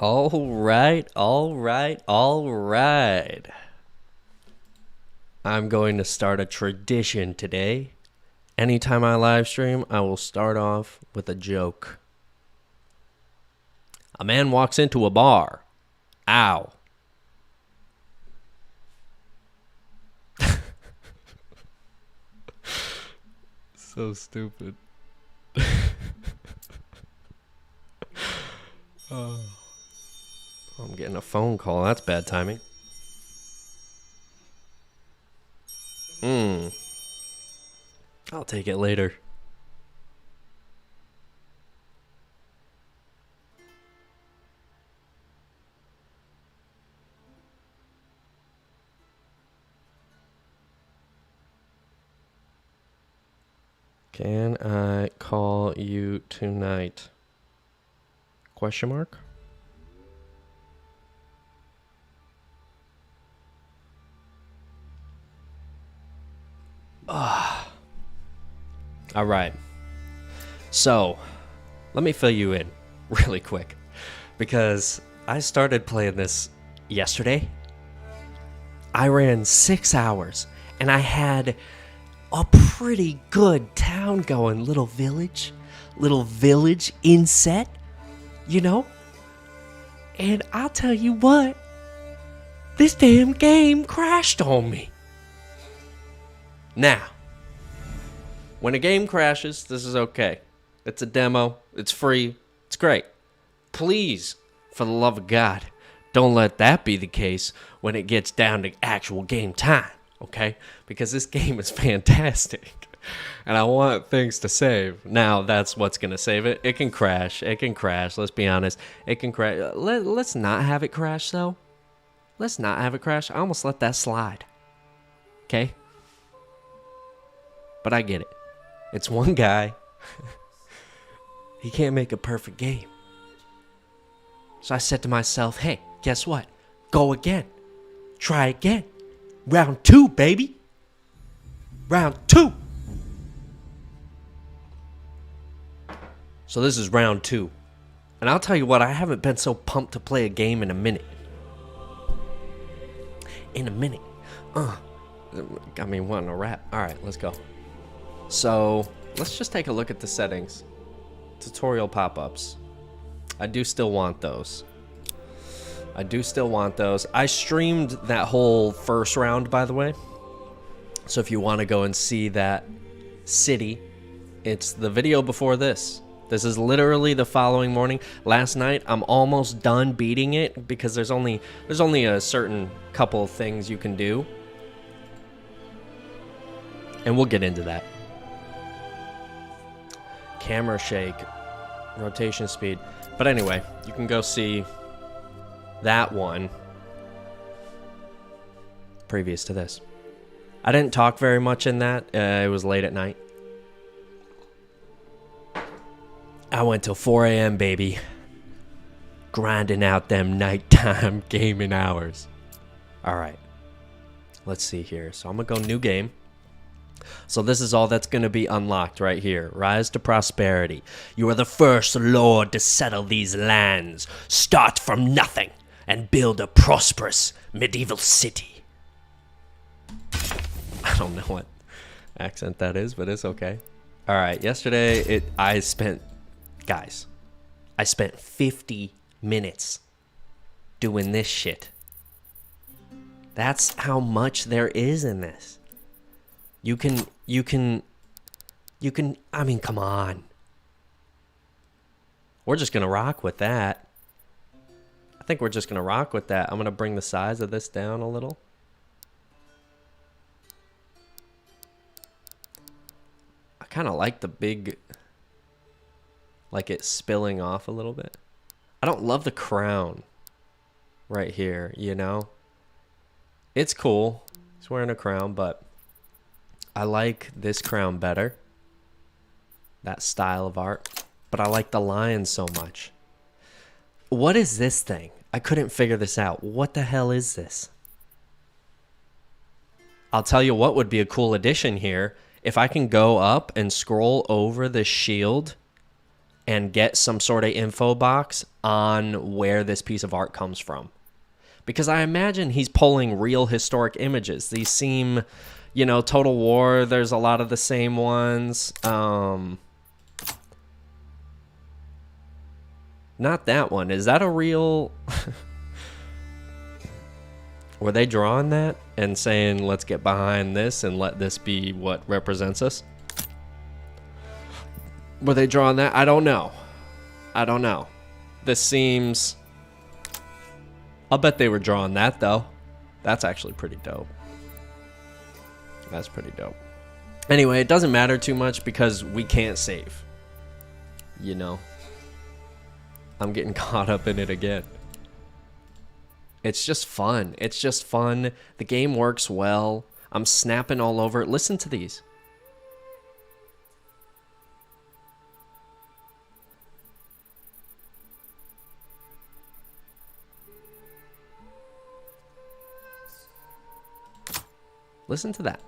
All right, all right, all right. I'm going to start a tradition today. Anytime I live stream, I will start off with a joke. A man walks into a bar. Ow. So stupid. Oh. I'm getting a phone call. That's bad timing. I'll take it later. Can I call you tonight? Question mark? All right. So, let me fill you in really quick because I started playing this yesterday. I ran 6 hours and I had a pretty good town going, little village inset, you know? And I'll tell you what, this damn game crashed on me. Now, when a game crashes, this is okay. It's a demo, it's free, it's great. Please, for the love of God, don't let that be the case when it gets down to actual game time, okay? Because this game is fantastic. And I want things to save. Now, that's what's going to save it. It can crash. Let's be honest. It can crash. Let's not have it crash, though. Let's not have it crash. I almost let that slide. Okay? But I get it. It's one guy. He can't make a perfect game. So I said to myself, hey, guess what? Go again. Try again. Round 2, baby. Round 2. So this is round 2. And I'll tell you what, I haven't been so pumped to play a game in a minute. Got me wanting to rap. Alright, let's go. So, let's just take a look at the settings. Tutorial pop-ups. I do still want those. I streamed that whole first round, by the way. So if you want to go and see that city, it's the video before this. This is literally the following morning. Last night, I'm almost done beating it because there's only a certain couple of things you can do. And we'll get into that. Camera shake, rotation speed. But anyway, you can go see that one previous to this. I didn't talk very much in that. It was late at night. I went till 4 a.m., baby. Grinding out them nighttime gaming hours. Alright. Let's see here. So I'm going to go new game. So this is all that's going to be unlocked right here. Rise to prosperity. You are the first lord to settle these lands. Start from nothing and build a prosperous medieval city. I don't know what accent that is, but it's okay. All right, yesterday I spent 50 minutes doing this shit. That's how much there is in this. You can, I mean, come on. We're just going to rock with that. I think we're just going to rock with that. I'm going to bring the size of this down a little. I kind of like the big, like it spilling off a little bit. I don't love the crown right here, you know? It's cool. He's wearing a crown, but I like this crown better. That style of art. But I like the lion so much. What is this thing? I couldn't figure this out. What the hell is this? I'll tell you what would be a cool addition here. If I can go up and scroll over the shield and get some sort of info box on where this piece of art comes from. Because I imagine he's pulling real historic images. These seem, you know, Total War, there's a lot of the same ones. Not that one. Is that a real... Were they drawing that and saying, let's get behind this and let this be what represents us? Were they drawing that? I don't know. I don't know. This seems... I'll bet they were drawing that, though. That's actually pretty dope. That's pretty dope. Anyway, it doesn't matter too much because we can't save. You know? I'm getting caught up in it again. It's just fun. It's just fun. The game works well. I'm snapping all over it. Listen to these. Listen to that.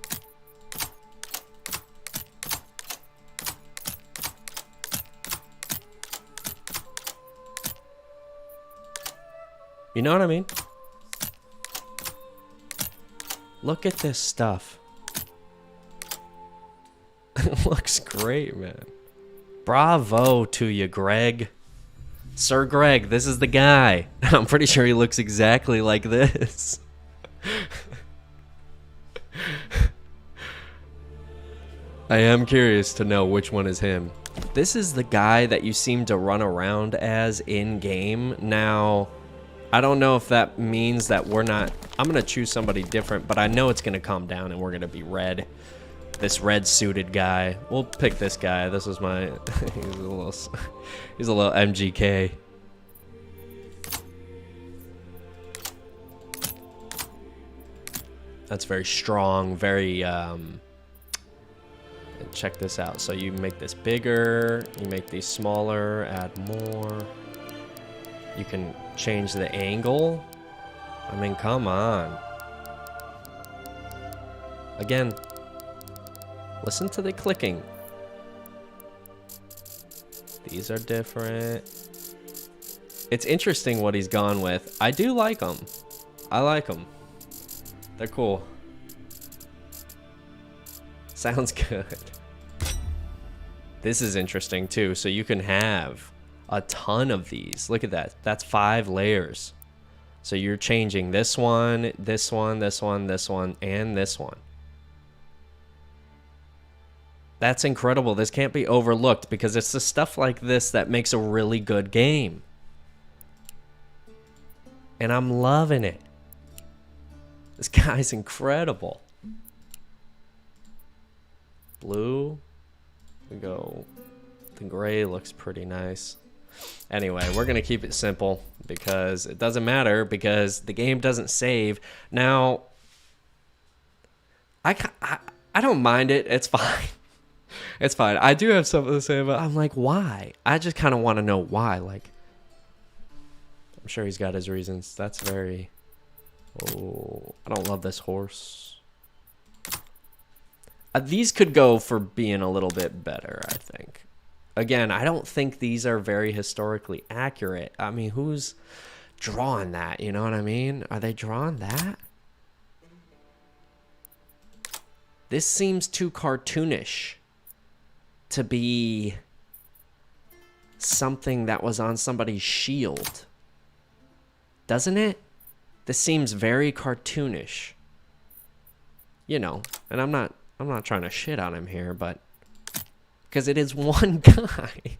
You know what I mean? Look at this stuff. It looks great, man. Bravo to you, Greg. Sir Greg, this is the guy. I'm pretty sure he looks exactly like this. I am curious to know which one is him. This is the guy that you seem to run around as in-game. Now, I don't know if that means that we're not... I'm going to choose somebody different, but I know it's going to come down and we're going to be red. This red-suited guy. We'll pick this guy. This is my... he's a little MGK. That's very strong, very... Check this out. So you make this bigger, you make these smaller, add more. You can change the angle. I mean, come on. Again, listen to the clicking. These are different. It's interesting what he's gone with. I do like them. I like them. They're cool. Sounds good. This is interesting too. So you can have a ton of these. Look at that. That's 5 layers. So you're changing this one, this one, this one, this one, and this one. That's incredible. This can't be overlooked because it's the stuff like this that makes a really good game. And I'm loving it. This guy's incredible. Blue. We go. The gray looks pretty nice. Anyway, we're going to keep it simple because it doesn't matter because the game doesn't save. Now, I don't mind it. It's fine. It's fine. I do have something to say about I'm like, why? I just kind of want to know why. Like, I'm sure he's got his reasons. That's very... Oh, I don't love this horse. These could go for being a little bit better, I think. Again, I don't think these are very historically accurate. I mean, who's drawing that? You know what I mean? Are they drawing that? This seems too cartoonish to be something that was on somebody's shield. Doesn't it? This seems very cartoonish. You know, and I'm not trying to shit on him here, but because it is one guy.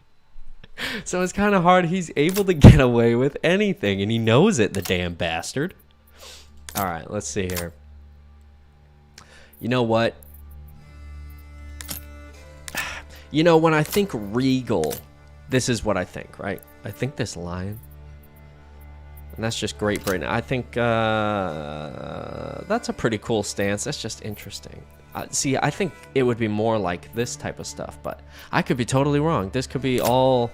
So it's kind of hard. He's able to get away with anything, and he knows it, the damn bastard. All right, let's see here. You know what? You know, when I think regal, this is what I think, right? I think this lion. And that's just Great Britain. I think that's a pretty cool stance. That's just interesting. See, I think it would be more like this type of stuff, but I could be totally wrong. This could be all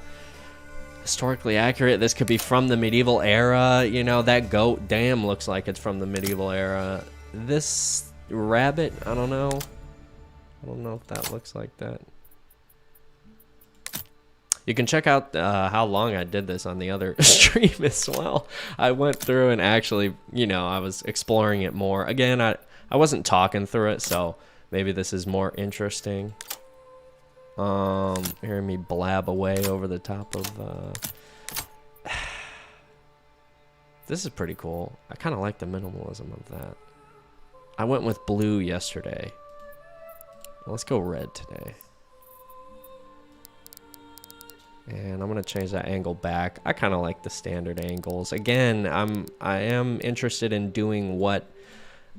historically accurate. This could be from the medieval era. You know, that goat damn looks like it's from the medieval era. This rabbit, I don't know. I don't know if that looks like that. You can check out how long I did this on the other stream as well. I went through and actually, I was exploring it more. Again, I wasn't talking through it, so maybe this is more interesting. Hearing me blab away over the top of... This is pretty cool. I kind of like the minimalism of that. I went with blue yesterday. Let's go red today. And I'm gonna change that angle back. I kind of like the standard angles. Again, I am interested in doing what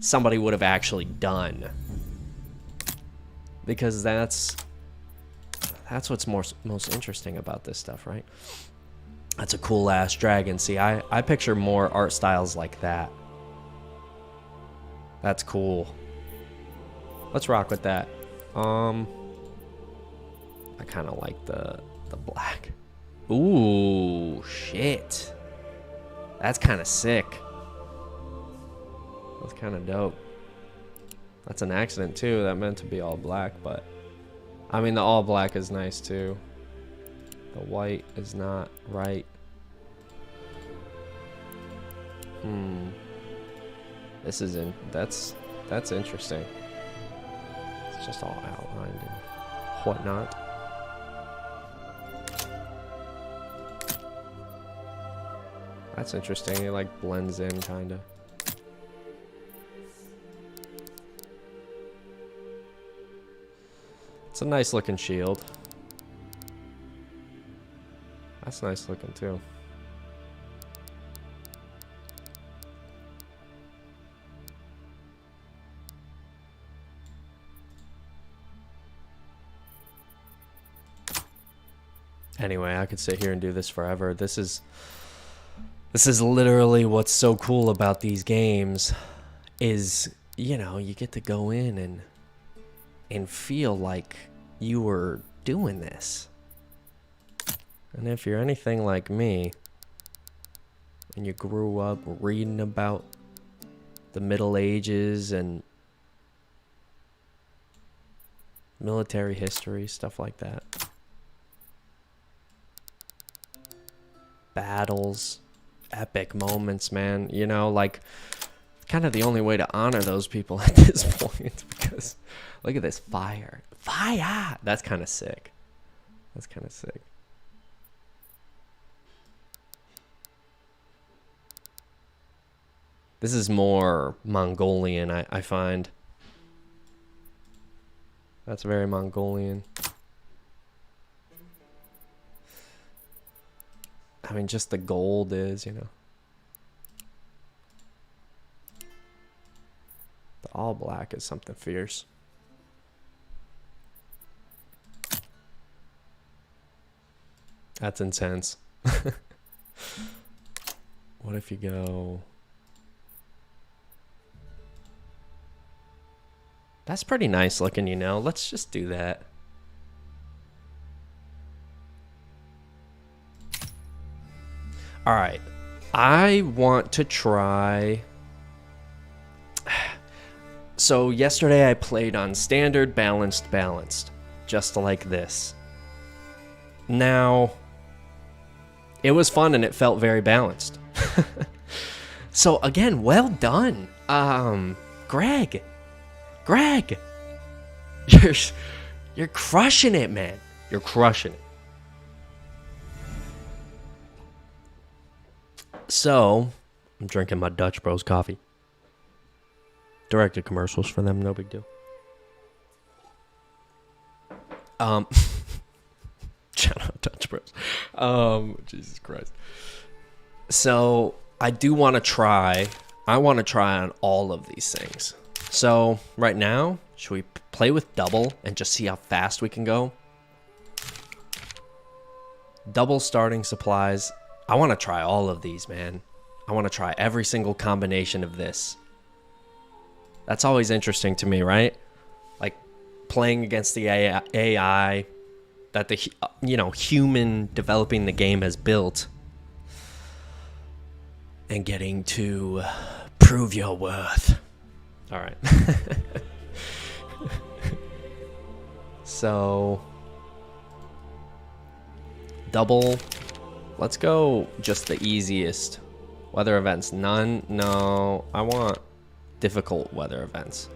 somebody would have actually done, because that's what's most interesting about this stuff, right? That's a cool ass dragon. See, I picture more art styles like that. That's cool. Let's rock with that. I kind of like the black. Ooh, shit. That's kind of sick. That's kind of dope. That's an accident too. That meant to be all black, but I mean the all black is nice too. The white is not right. This is that's interesting. It's just all outlined and whatnot. That's interesting. It like blends in kind of. It's a nice looking shield. That's nice looking too. Anyway, I could sit here and do this forever. This is literally what's so cool about these games is, you get to go in and feel like you were doing this. And if you're anything like me and you grew up reading about the Middle Ages and military history, stuff like that, battles, epic moments, man, like kind of the only way to honor those people at this point, because look at this fire. That's kind of sick. This is more Mongolian, I find. That's very Mongolian. I mean, just the gold is, The all black is something fierce. That's intense. What if you go... That's pretty nice looking, Let's just do that. All right. I want to try... So yesterday I played on standard, balanced, just like this. Now, it was fun and it felt very balanced. So again, well done. Greg, you're crushing it, man. You're crushing it. So, I'm drinking my Dutch Bros coffee. Directed commercials for them, no big deal. Shout out Dutch Bros. Jesus Christ. So, I want to try on all of these things. So, right now, should we play with double and just see how fast we can go? Double starting supplies. I want to try all of these, man. I want to try every single combination of this. That's always interesting to me, right? Like playing against the AI that the human developing the game has built, and getting to prove your worth. All right. So Double. Let's go just the easiest. Weather events. None. No. I want difficult weather events.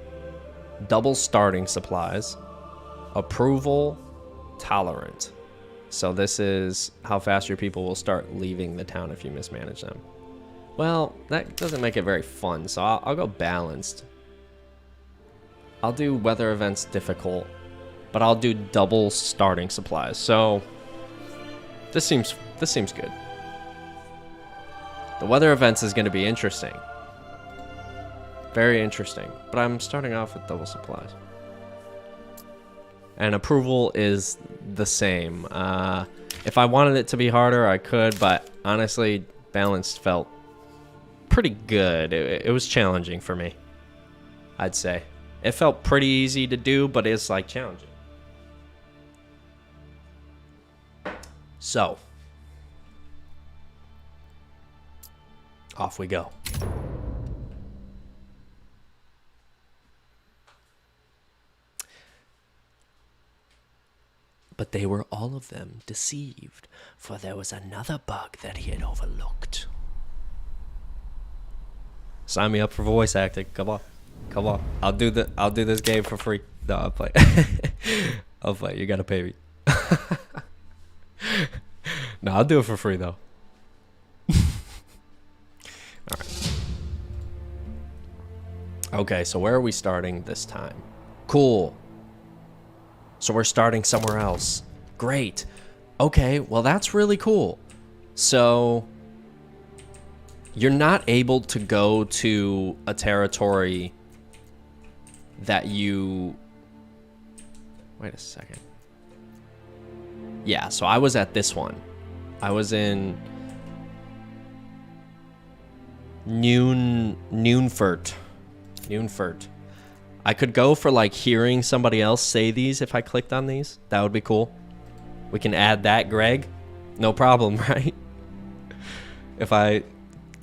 Double starting supplies. Approval. Tolerant. So this is how fast your people will start leaving the town if you mismanage them. Well, that doesn't make it very fun, so I'll go balanced. I'll do weather events difficult, but I'll do double starting supplies. So this seems good. The weather events is going to be interesting. Very interesting. But I'm starting off with double supplies. And approval is the same. If I wanted it to be harder, I could, but honestly, balanced felt pretty good. It was challenging for me, I'd say. It felt pretty easy to do, but it's like challenging. So, off we go. But they were all of them deceived, for there was another bug that he had overlooked. Sign me up for voice acting. Come on. Come on. I'll do this game for free. No, I'll play. I'll play. You gotta pay me. No, I'll do it for free though. Alright. Okay, so where are we starting this time? Cool. So we're starting somewhere else. Great. Okay, well that's really cool. So you're not able to go to a territory that you... Wait a second. Yeah, so I was at this one. I was in Noonfurt. I could go for like hearing somebody else say these if I clicked on these. That would be cool. We can add that, Greg. No problem, right? If I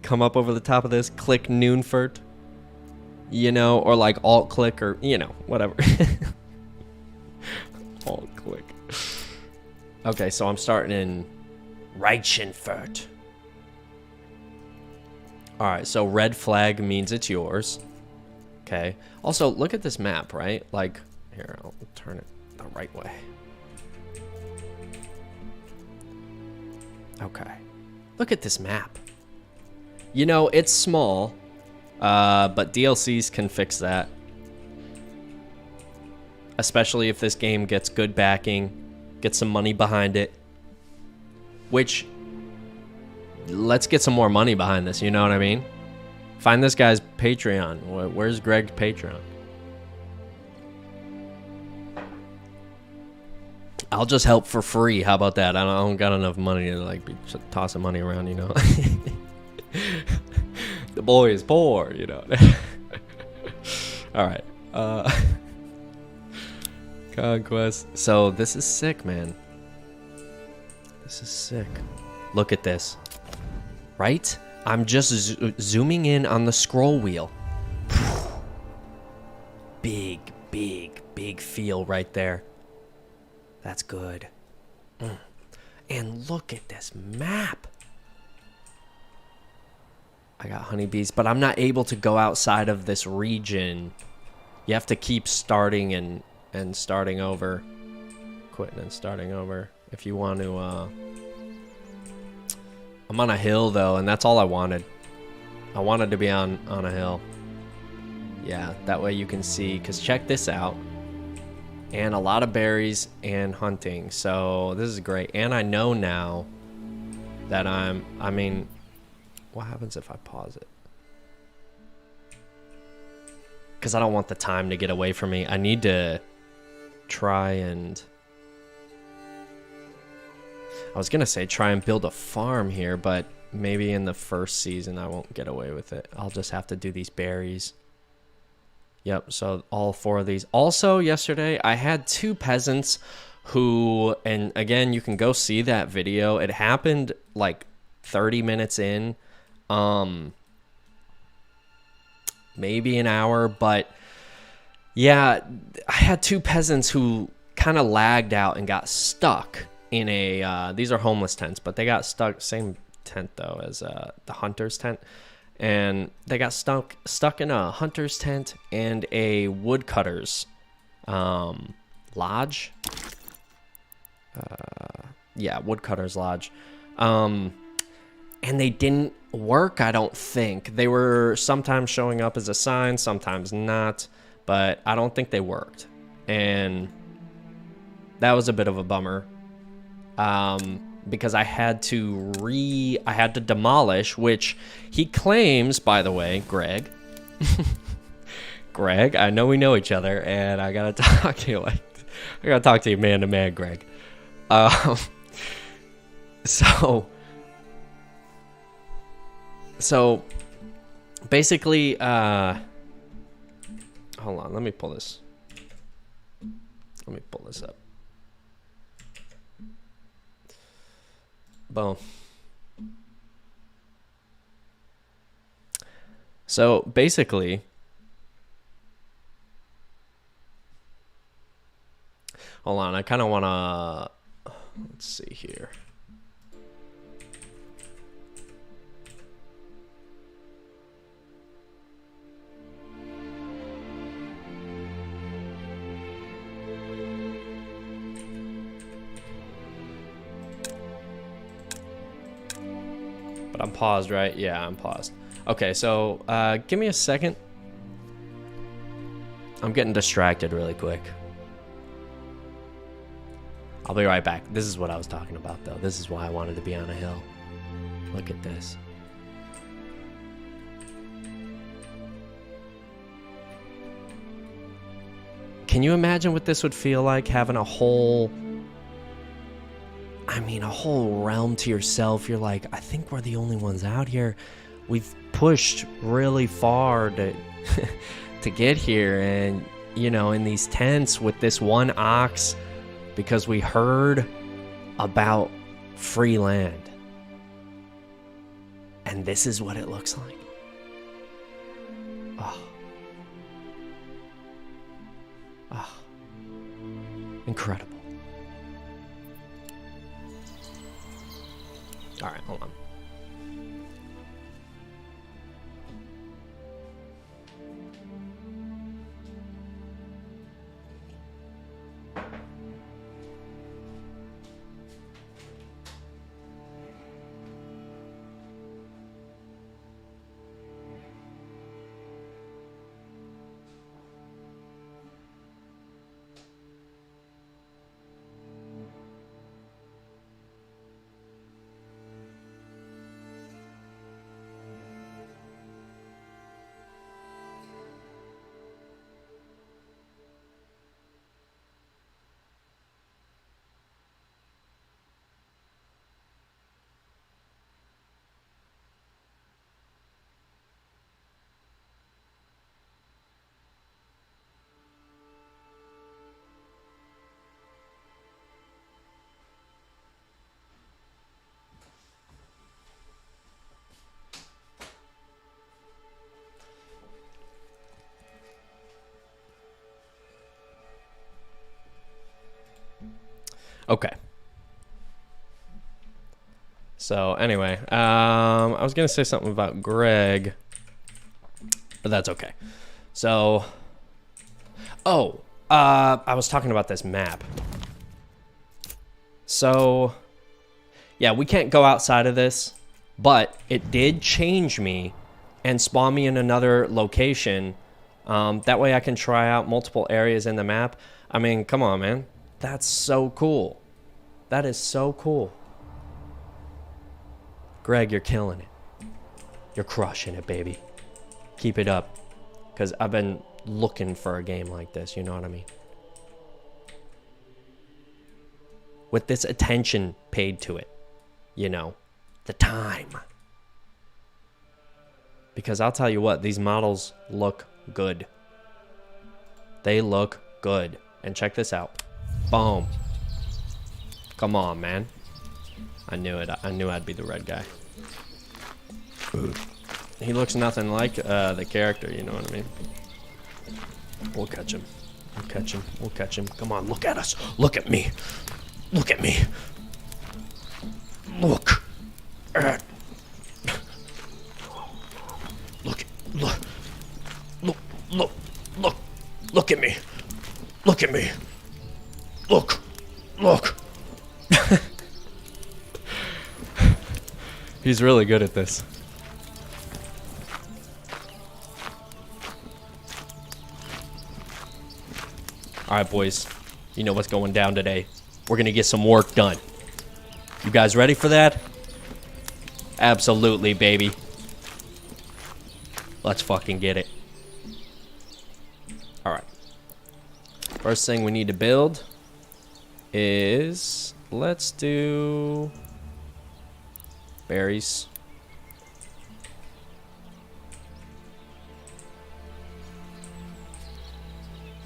come up over the top of this, click Noonfurt, you know, or like alt click, or you know, whatever. Alt click. Okay, so I'm starting in Reichenfurt. All right, so red flag means it's yours. Okay. Also, look at this map, right? Like, here, I'll turn it the right way. Okay. Look at this map. You know, it's small, but DLCs can fix that. Especially if this game gets good backing, get some money behind it. Which, let's get some more money behind this, you know what I mean? Find this guy's Patreon. Where's Greg's Patreon? I'll just help for free. How about that? I don't got enough money to like be tossing money around, you know. The boy is poor, you know. All right. Conquest. So this is sick, man. This is sick. Look at this. Right? I'm just zooming in on the scroll wheel. Big, big, big feel right there. That's good. And look at this map. I got honeybees, but I'm not able to go outside of this region. You have to keep starting and starting over. Quitting and starting over. If you want to... I'm on a hill, though, and that's all I wanted. I wanted to be on a hill. Yeah, that way you can see, because check this out. And a lot of berries and hunting, so this is great. And I know now that I mean, what happens if I pause it? Because I don't want the time to get away from me. I need to try and... I was going to say try and build a farm here, but maybe in the first season I won't get away with it. I'll just have to do these berries. Yep, so all 4 of these. Also, yesterday I had 2 peasants who, and again, you can go see that video. It happened like 30 minutes in, maybe an hour, but yeah, I had 2 peasants who kind of lagged out and got stuck. in a, these are homeless tents, but they got stuck, same tent though as the hunter's tent. And they got stuck in a hunter's tent and a woodcutter's lodge. Yeah, woodcutter's lodge. And they didn't work, I don't think. They were sometimes showing up as a sign, sometimes not, but I don't think they worked. And that was a bit of a bummer. Because I had to demolish, which he claims, by the way, Greg. Greg, I know we know each other, and I gotta talk to you I gotta talk to you man to man, Greg. So basically, hold on, let me pull this up. Boom. So basically, hold on, I kind of want to, let's see here. But I'm paused, right? Yeah, I'm paused. Okay, so give me a second. I'm getting distracted really quick. I'll be right back. This is what I was talking about, though. This is why I wanted to be on a hill. Look at this. Can you imagine what this would feel like, having a whole... I mean, a whole realm to yourself. You're like, I think we're the only ones out here. We've pushed really far to to get here, and you know, in these tents with this one ox, because we heard about free land, and this is what it looks like. Oh, incredible. All right, hold on. Okay. So anyway, I was gonna say something about Greg, but that's okay. So, I was talking about this map. So, yeah, we can't go outside of this, but it did change me and spawn me in another location. That way I can try out multiple areas in the map. I mean, come on, man. That's so cool. That is so cool. Greg, you're killing it. You're crushing it, baby. Keep it up. Because I've been looking for a game like this, you know what I mean? With this attention paid to it. You know, the time. Because I'll tell you what, these models look good. They look good. And check this out. Boom. Come on, man. I knew it. I knew I'd be the red guy. He looks nothing like the character, you know what I mean? We'll catch him. We'll catch him. We'll catch him. Come on, look at us. Look at me. Look at me. Look at. Look. Look at me. Look at me. Look. He's really good at this. Alright, boys. You know what's going down today. We're gonna get some work done. You guys ready for that? Absolutely, baby. Let's fucking get it. Alright. First thing we need to build is... let's do... berries.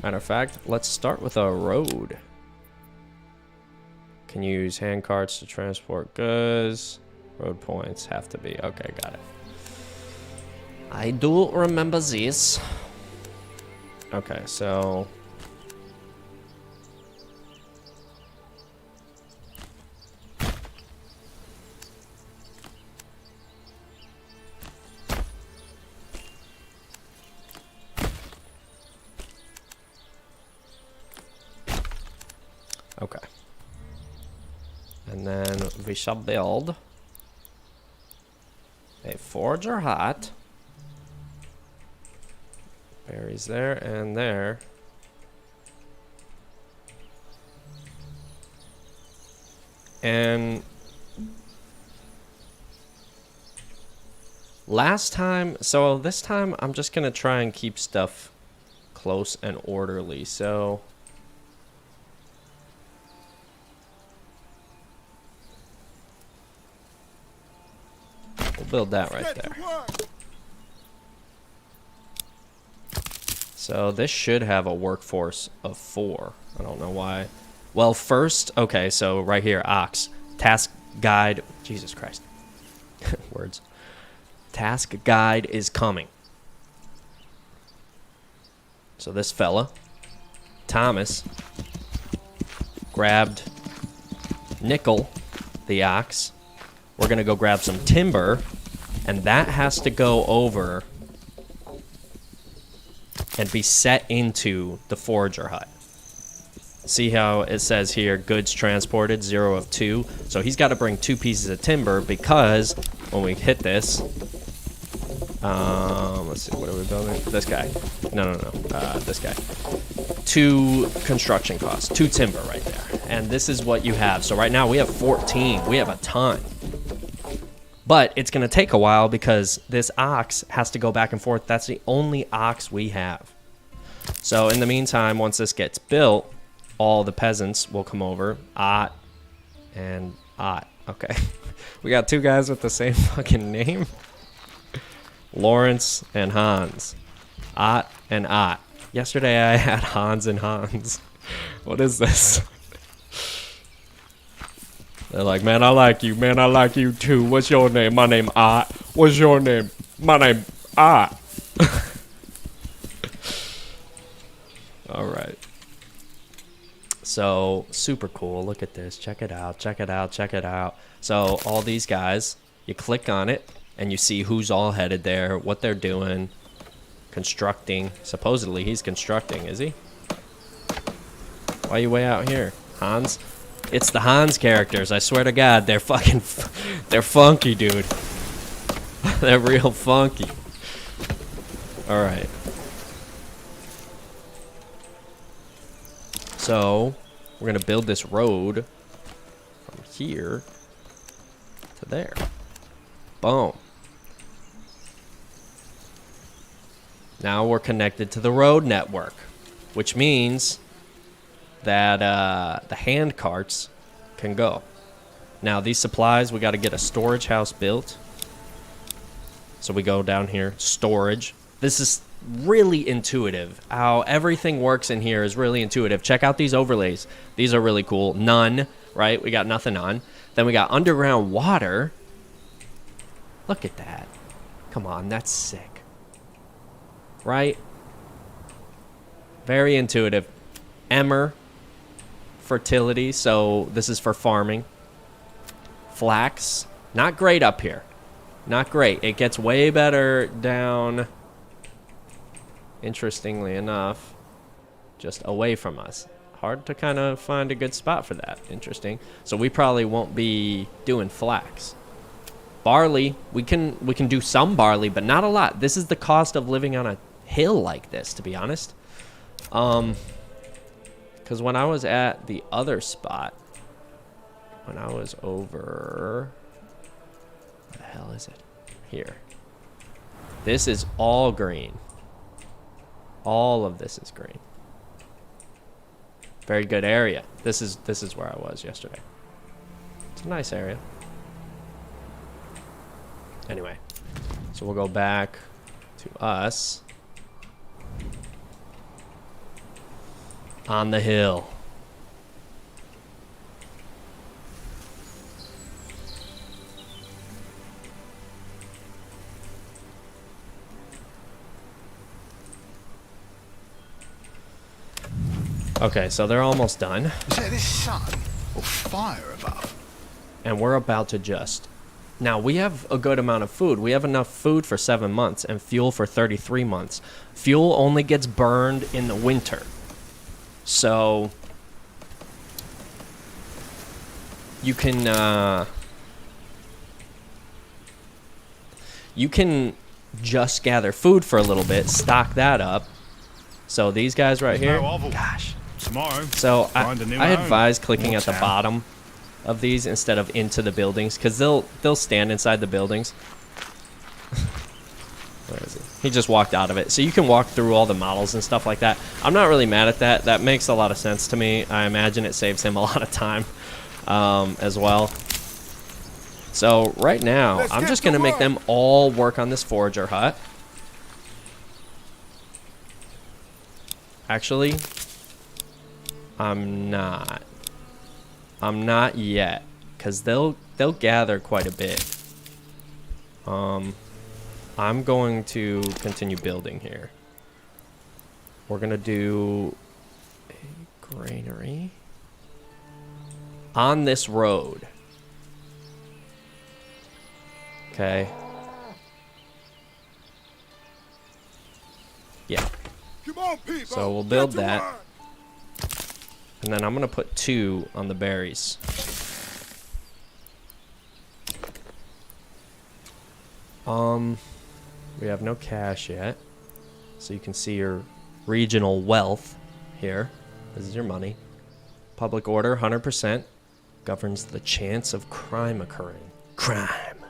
Matter of fact, let's start with a road. Can use hand carts to transport goods. Road points have to be. Okay, got it. I do remember this. Okay, so... okay. And then we shall build a forager hut. Berries there and there. And last time, so this time I'm just gonna try and keep stuff close and orderly. So we'll build that right there. So this should have a workforce of 4. I don't know why. Well, first, okay, so right here, ox. Task guide. Jesus Christ. Words. Task guide is coming. So this fella, Thomas, grabbed Nickel, the ox. We're going to go grab some timber, and that has to go over and be set into the forager hut. See how it says here, goods transported, 0 of 2. So he's got to bring 2 pieces of timber because when we hit this, let's see, what are we building? This guy. No, this guy. 2 construction costs, 2 timber right there. And this is what you have. So right now we have 14. We have a ton. But it's going to take a while because this ox has to go back and forth. That's the only ox we have. So in the meantime, once this gets built, all the peasants will come over. Ott and Ott. Okay. We got 2 guys with the same fucking name. Lawrence and Hans. Ott and Ott. Yesterday I had Hans and Hans. What is this? They're like, man, I like you. Man, I like you too. What's your name? My name Ott. What's your name? My name Ott. All right. So, super cool. Look at this. Check it out. Check it out. Check it out. So, all these guys, you click on it, and you see who's all headed there, what they're doing, constructing. Supposedly, he's constructing, is he? Why are you way out here? Hans? It's the Hans characters. I swear to God, they're fucking... they're funky, dude. They're real funky. Alright. So, we're going to build this road from here to there. Boom. Now we're connected to the road network, which means that the hand carts can go. Now, these supplies, we got to get a storage house built. So we go down here, storage. This is really intuitive. How everything works in here is really intuitive. Check out these overlays. These are really cool. None, right? We got nothing on. Then we got underground water. Look at that. Come on, that's sick. Right? Very intuitive. Emmer, fertility, so this is for farming. Flax, not great up here. Not great. It gets way better down, interestingly enough, just away from us. Hard to kind of find a good spot for that. Interesting. So we probably won't be doing flax. Barley, we can do some barley, but not a lot. This is the cost of living on a hill like this, to be honest. Because when I was at the other spot, when I was over, where the hell is it? Here. This is all green. All of this is green. Very good area. This is where I was yesterday. It's a nice area. Anyway, so we'll go back to us on the hill. Okay, so they're almost done. Is that this sun or fire above? And we're about to just... Now, we have a good amount of food. We have enough food for 7 months and fuel for 33 months. Fuel only gets burned in the winter. So... You can just gather food for a little bit, stock that up. So these guys right here... Gosh. Tomorrow, so I advise clicking at the bottom of these instead of into the buildings, because they'll stand inside the buildings. Where is he? He just walked out of it. So you can walk through all the models and stuff like that. I'm not really mad at that. That makes a lot of sense to me. I imagine it saves him a lot of time as well. So right now, I'm just going to make them all work on this forager hut. Actually... I'm not yet, because they'll gather quite a bit. I'm going to continue building here. We're gonna do a granary on this road. Okay. Yeah. So we'll build that. And then I'm going to put 2 on the berries. We have no cash yet. So you can see your regional wealth here. This is your money. Public order, 100%. Governs the chance of crime occurring. Crime.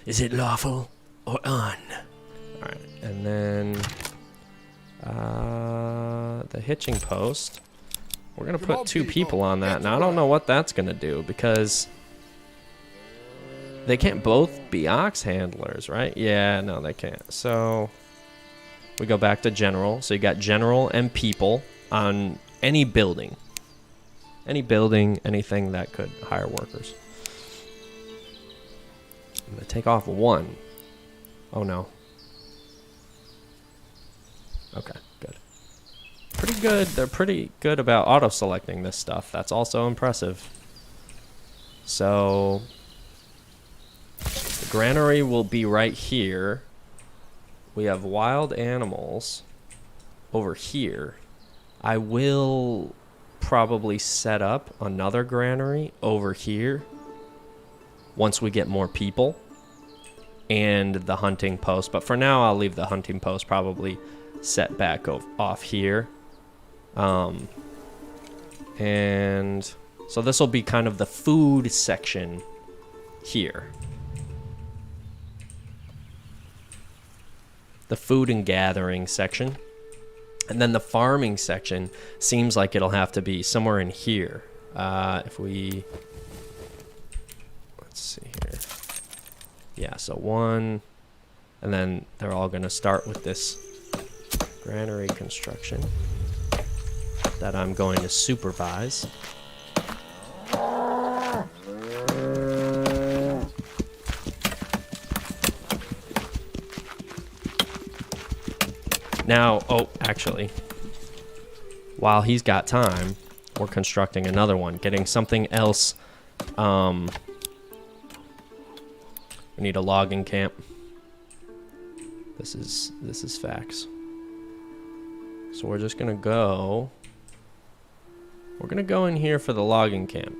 Is it lawful or un? Alright, and then... the hitching post... We're going to put 2 people on that. Now, I don't know what that's going to do, because they can't both be ox handlers, right? Yeah, no, they can't. So we go back to general. So you got general and people on any building. Any building, anything that could hire workers. I'm going to take off 1. Oh, no. Okay. Pretty good. They're pretty good about auto-selecting this stuff. That's also impressive. So the granary will be right here. We have wild animals over here. I will probably set up another granary over here once we get more people and the hunting post. But for now, I'll leave the hunting post probably set back off here. And so this will be kind of the food section here. The food and gathering section. And then the farming section seems like it'll have to be somewhere in here. If we... Let's see here. Yeah, so 1... And then they're all going to start with this granary construction that I'm going to supervise. Now, oh, actually, while he's got time, we're constructing another one, getting something else We need a logging camp. This is facts. So we're just gonna go. We're gonna go in here for the logging camp.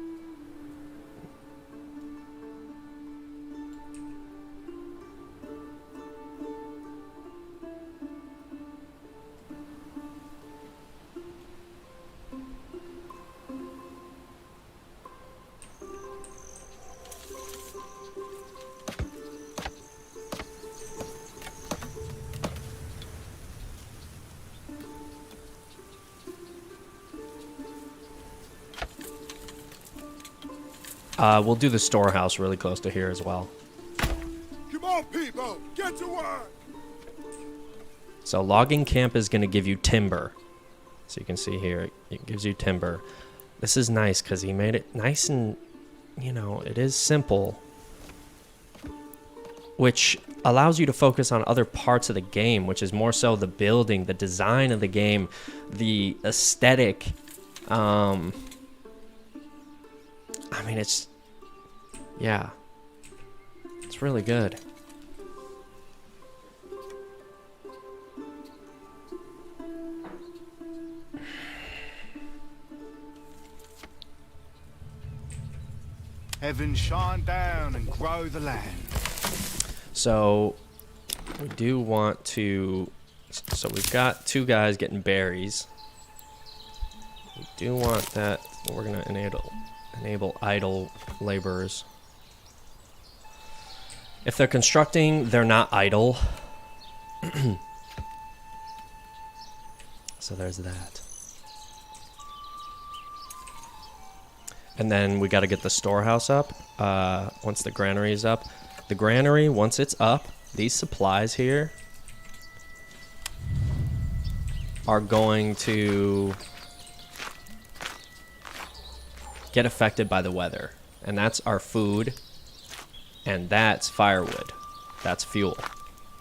We'll do the storehouse really close to here as well. Come on, people, get to work. So logging camp is going to give you timber. So you can see here, it gives you timber. This is nice because he made it nice and, you know, it is simple. Which allows you to focus on other parts of the game, which is more so the building, the design of the game, the aesthetic. I mean, it's, yeah, it's really good. Heaven shine down and grow the land. So we do want to, so we've got 2 guys getting berries. We do want that. We're going to enable idle laborers. If they're constructing, they're not idle. So there's that. And then we got to get the storehouse up. Once the granary is up. The granary, once it's up, these supplies here are going to get affected by the weather. And that's our food. And that's firewood. That's fuel.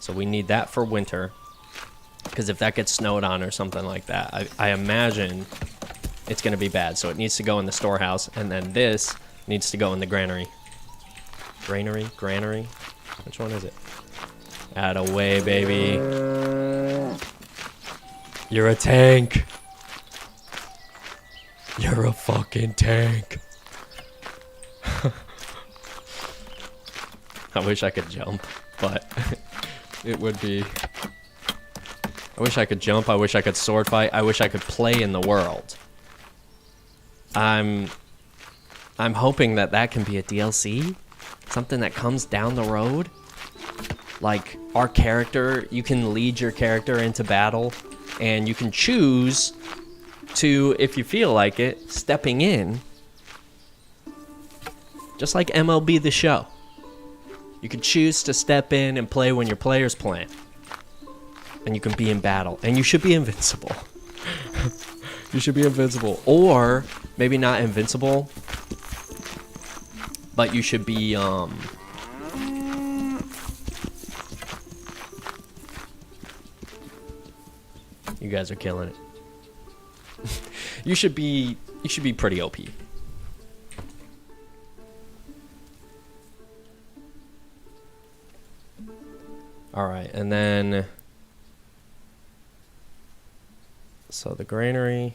So we need that for winter. Because if that gets snowed on or something like that, I imagine it's going to be bad. So it needs to go in the storehouse. And then this needs to go in the granary. Granary? Which one is it? Atta-way, baby. You're a tank. You're a fucking tank. I wish I could jump, but it would be... I wish I could jump. I wish I could sword fight. I wish I could play in the world. I'm hoping that that can be a DLC. Something that comes down the road. Like, our character, you can lead your character into battle, and you can choose to, if you feel like it, stepping in. Just like MLB The Show. You can choose to step in and play when your player's playing. And you can be in battle. And you should be invincible. You should be invincible. Or, maybe not invincible, but you should be, you guys are killing it. You should be pretty OP. Alright, and then... So the granary...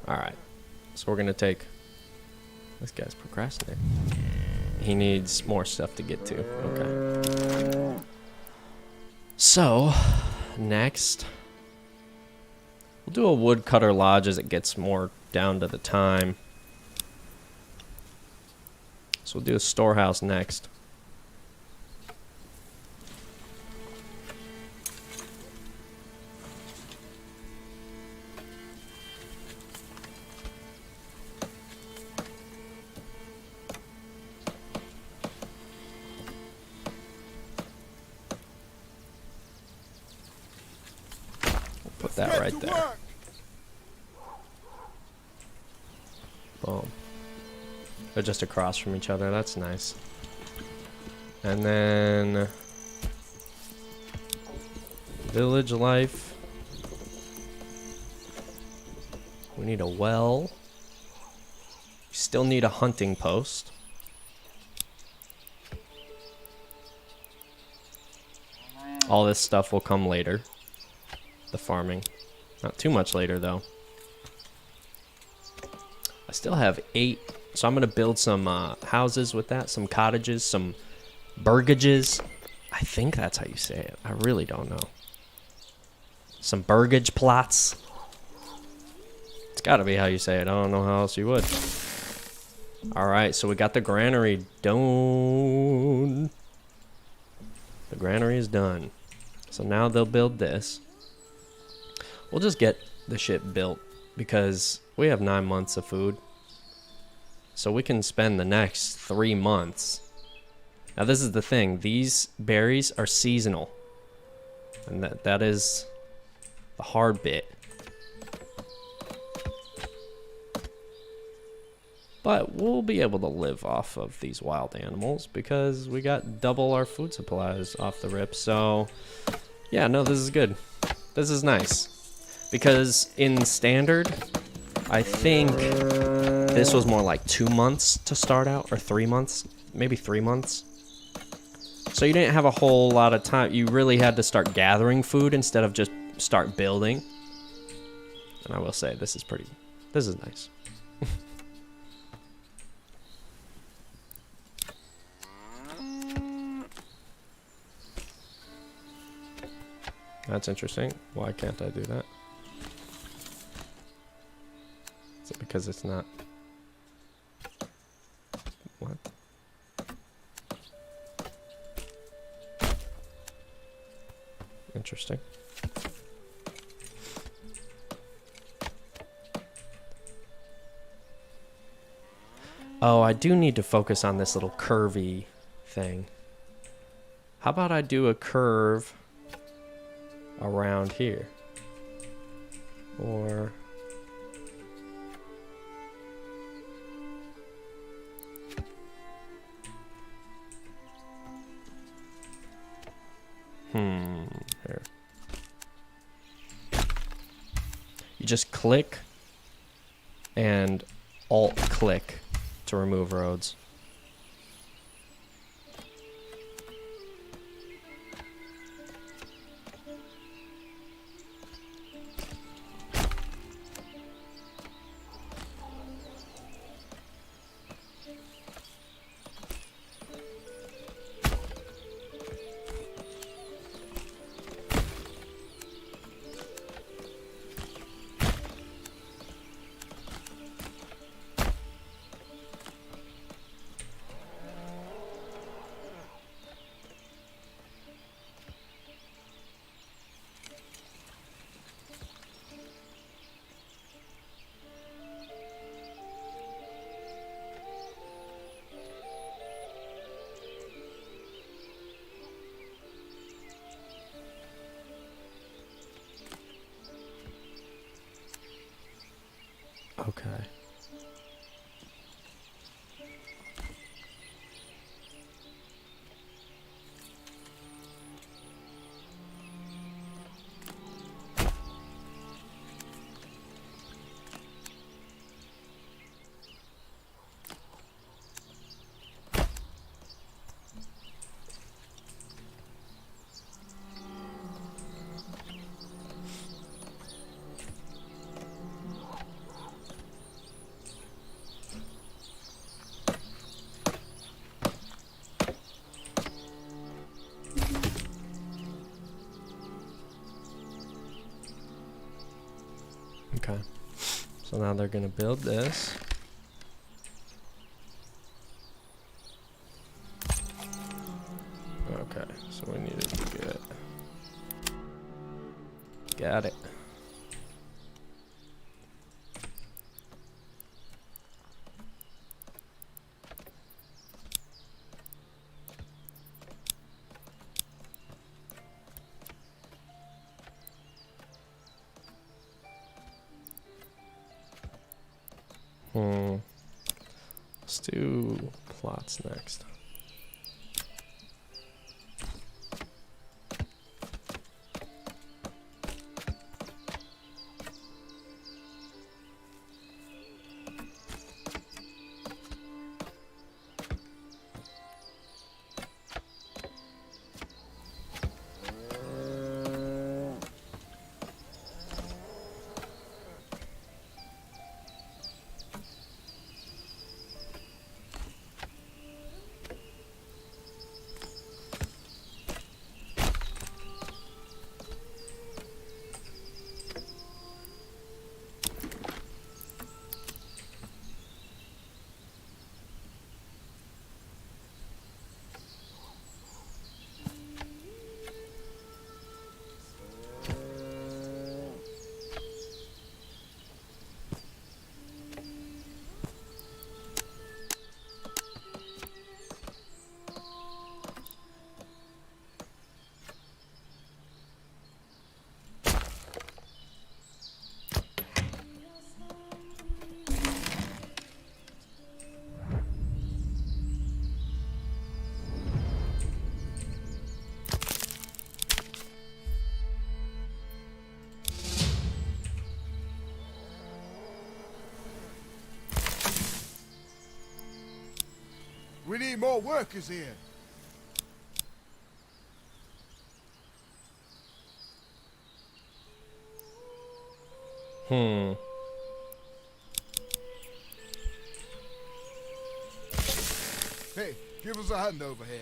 Alright, so we're gonna take... This guy's procrastinating. He needs more stuff to get to. Okay. So, next... We'll do a woodcutter lodge as it gets more down to the time. So we'll do a storehouse next. Put that right there. Boom. They're just across from each other. That's nice. And then... Village life. We need a well. Still need a hunting post. All this stuff will come later. The farming. Not too much later, though. I still have 8, so I'm going to build some houses with that. Some cottages, some burgages. I think that's how you say it. I really don't know. Some burgage plots. It's got to be how you say it. I don't know how else you would. Alright, so we got the granary done. The granary is done. So now they'll build this. We'll just get the shit built because we have 9 months of food. So we can spend the next 3 months. Now this is the thing. These berries are seasonal. And that is the hard bit. But we'll be able to live off of these wild animals because we got double our food supplies off the rip. So, yeah, no, this is good. This is nice. Because in standard, I think this was more like 2 months to start out, or 3 months, maybe 3 months. So you didn't have a whole lot of time. You really had to start gathering food instead of just start building. And I will say, this is nice. That's interesting. Why can't I do that? Is it because it's not... What? Interesting. Oh, I do need to focus on this little curvy thing. How about I do a curve around here? Or... here. You just click and alt-click to remove roads. Okay. Okay. So now they're going to build this. Okay, so we needed to get... Got it. Let's do plots next. We need more workers here. Hey, give us a hand over here.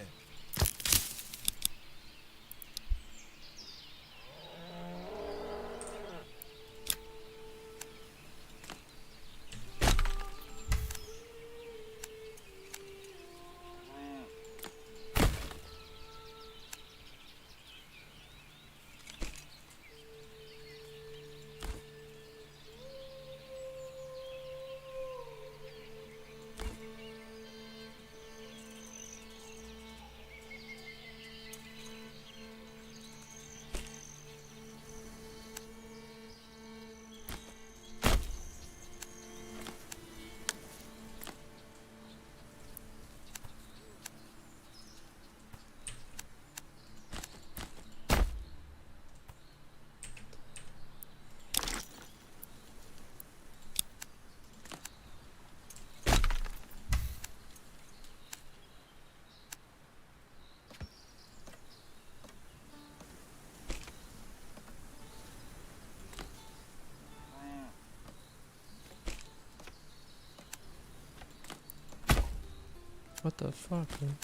What the fuck, man?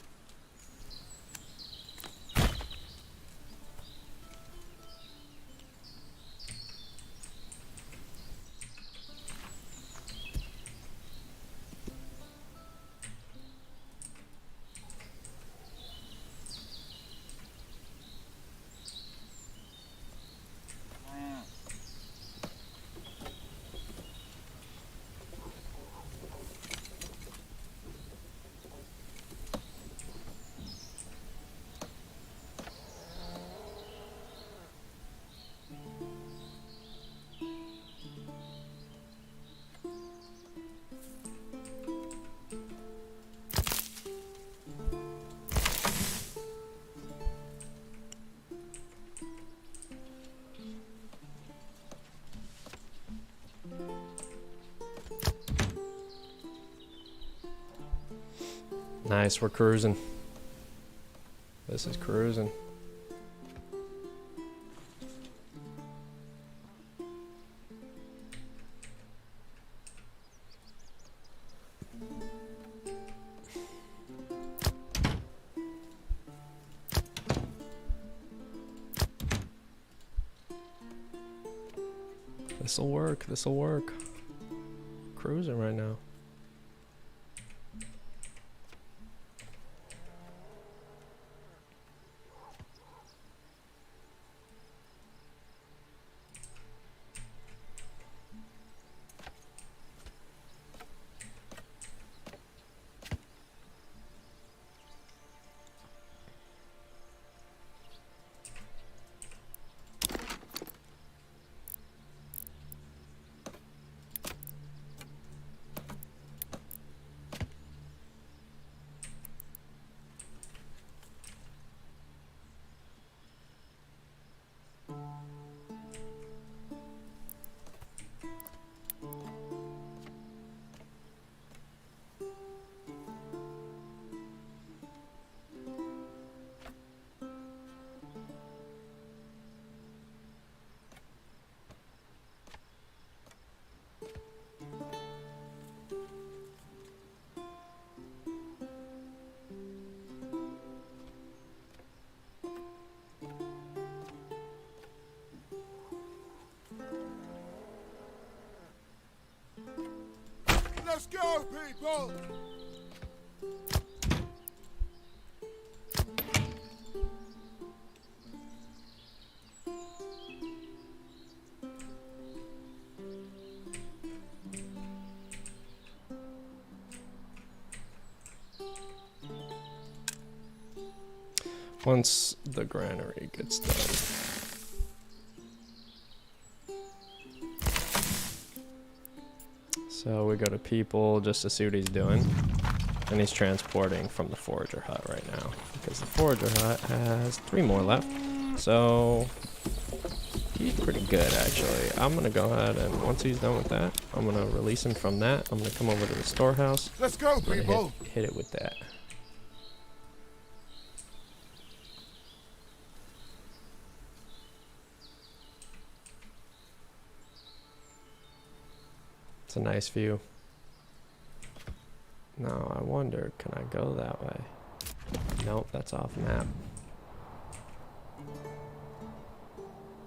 Nice, we're cruising. This is cruising. This'll work, this'll work. Cruising right now. Let's go, people! Once the granary gets done. So we go to people just to see what he's doing. And he's transporting from the forager hut right now. Because the forager hut has 3 more left. So he's pretty good actually. I'm gonna go ahead and once he's done with that, I'm gonna release him from that. I'm gonna come over to the storehouse. Let's go, people! Hit it with that. a nice view. Now, I wonder, can I go that way? Nope, that's off map.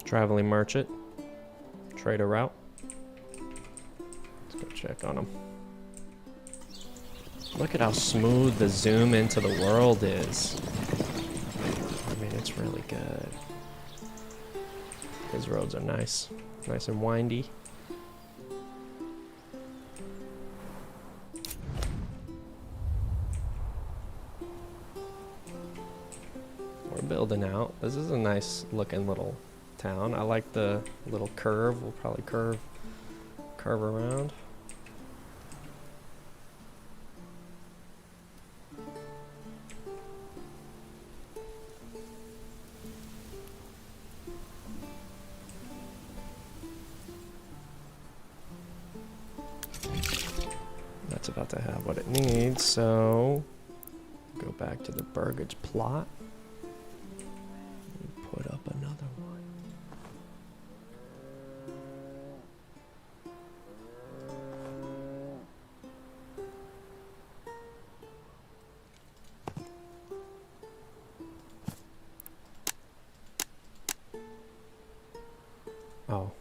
Traveling merchant. Trader route. Let's go check on him. Look at how smooth the zoom into the world is. I mean, it's really good. His roads are nice. Nice and windy. We're building out. This is a nice looking little town. I like the little curve. We'll probably curve around. That's about to have what it needs, so go back to the burgage plot. Put up another one. Oh.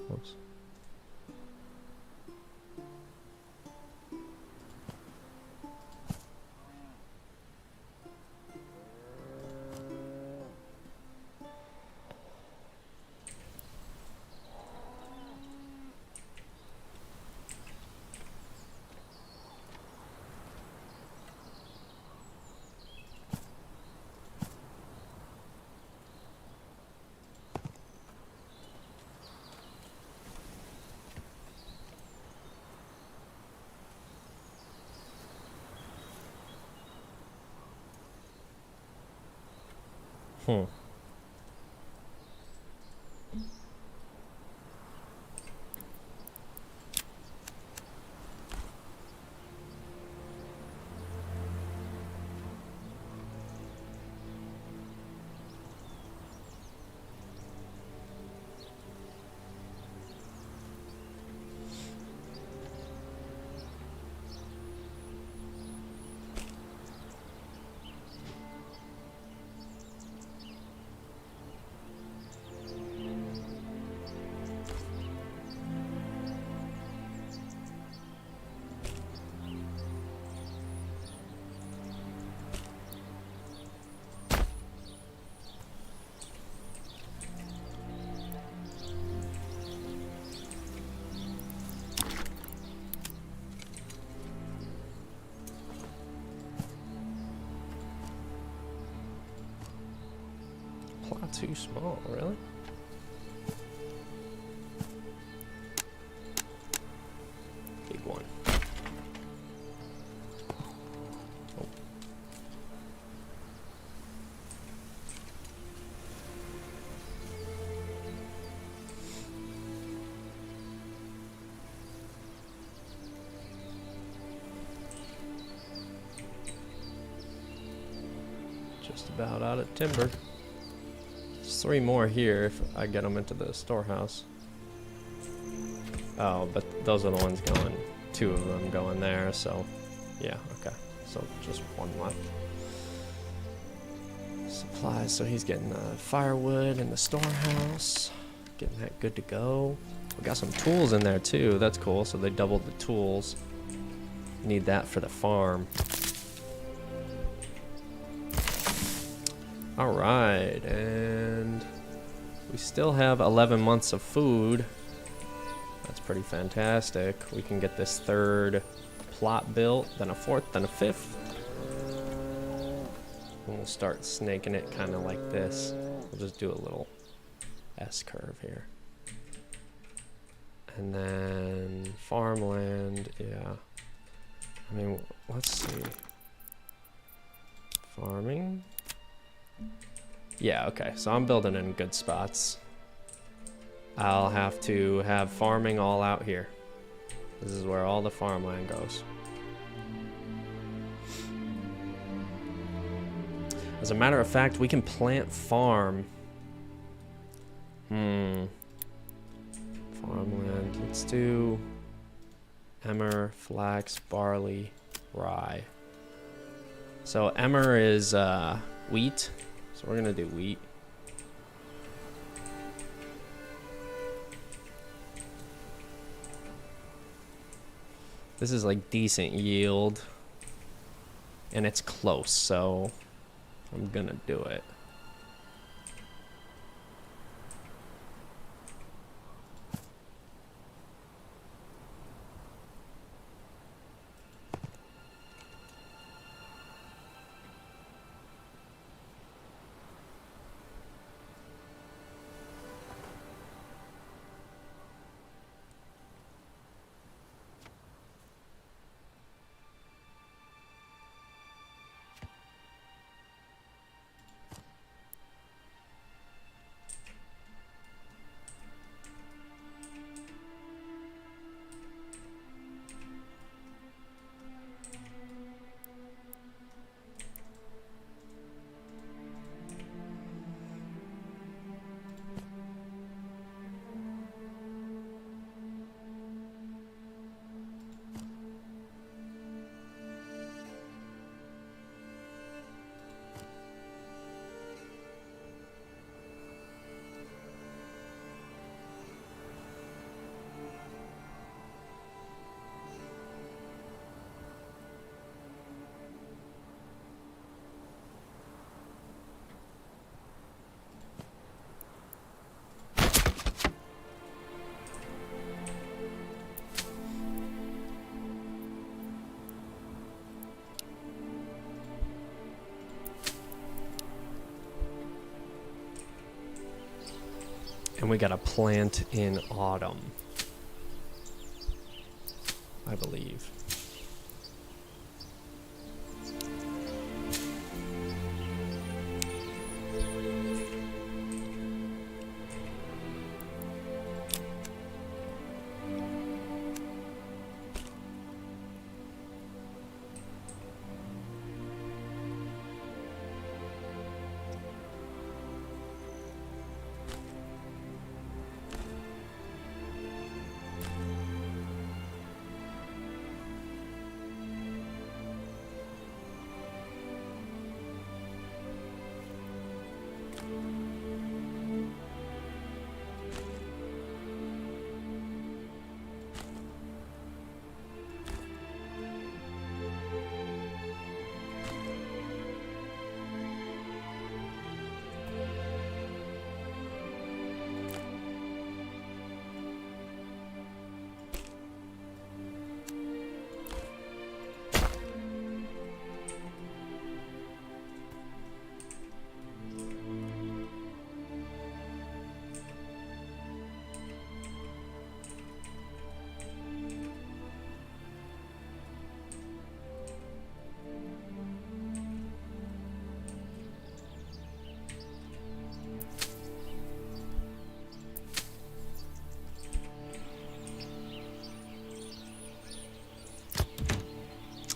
Whoops. Hmm. Plot too small, really? Big one. Oh. Just about out of timber. 3 more here if I get them into the storehouse. Oh, but those are the ones going, 2 of them going there, so yeah, okay. So just 1 left. Supplies, so he's getting the firewood in the storehouse. Getting that good to go. We got some tools in there too, that's cool, so they doubled the tools. Need that for the farm. Alright, and we still have 11 months of food. That's pretty fantastic. We can get this 3rd plot built, then a 4th, then a 5th. And we'll start snaking it kind of like this. We'll just do a little S-curve here. And then farmland, yeah. I mean, let's see. Farming. Yeah, okay, so I'm building in good spots. I'll have to have farming all out here. This is where all the farmland goes. As a matter of fact, we can plant farm. Farmland, let's do Emmer, flax, barley, rye. So emmer is wheat. So we're gonna do wheat. This is like decent yield. And it's close, so I'm gonna do it. And we got a plant in autumn, I believe.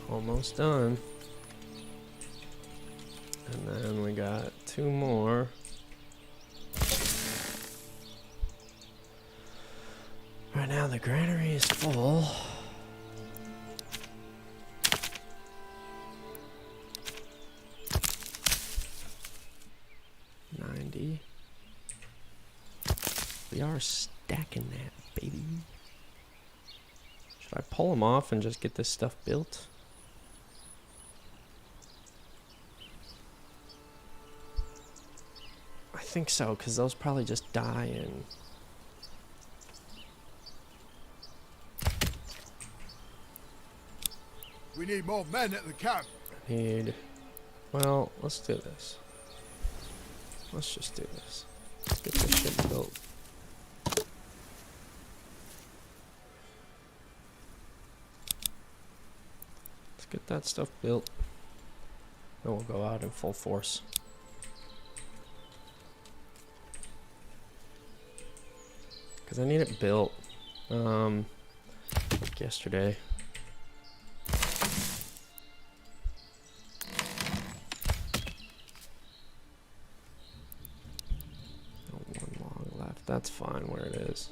Almost done. And then we got 2 more. Right now the granary is full. We are stacking that, baby. Should I pull them off and just get this stuff built? I think so, because those probably just die and... We need more men at the camp. Well, let's do this. Let's just do this. Let's get this shit built. Let's get that stuff built. Then we'll go out in full force. Because I need it built. Like yesterday. That's fine where it is.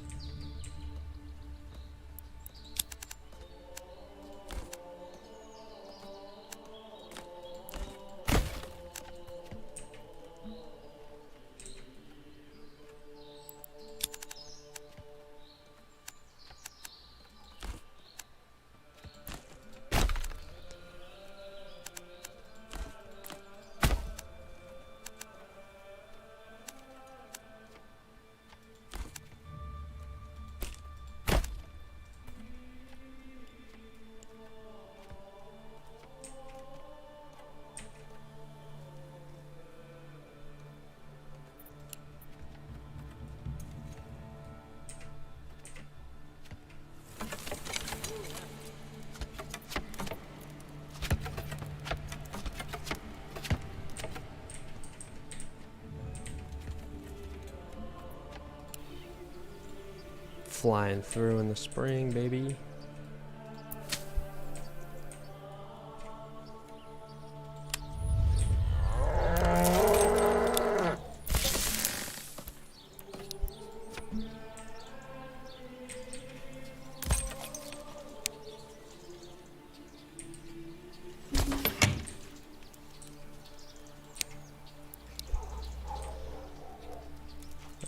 Flying through in the spring, baby.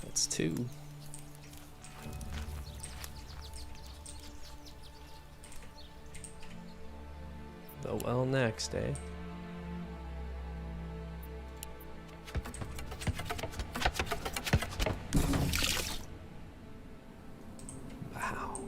That's 2. The well next, eh? Wow.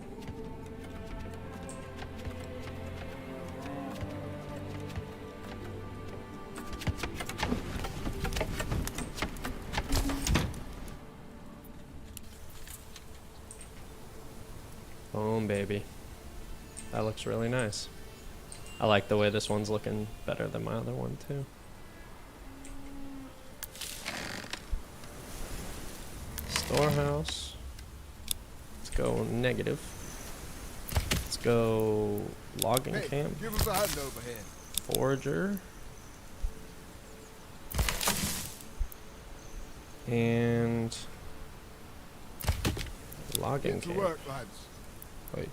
Boom, baby. That looks really nice. I like the way this one's looking better than my other one, too. Storehouse. Let's go negative. Let's go logging Hey, camp. give us a hand over here. Forager. And logging Get to camp. work, lads. Wait.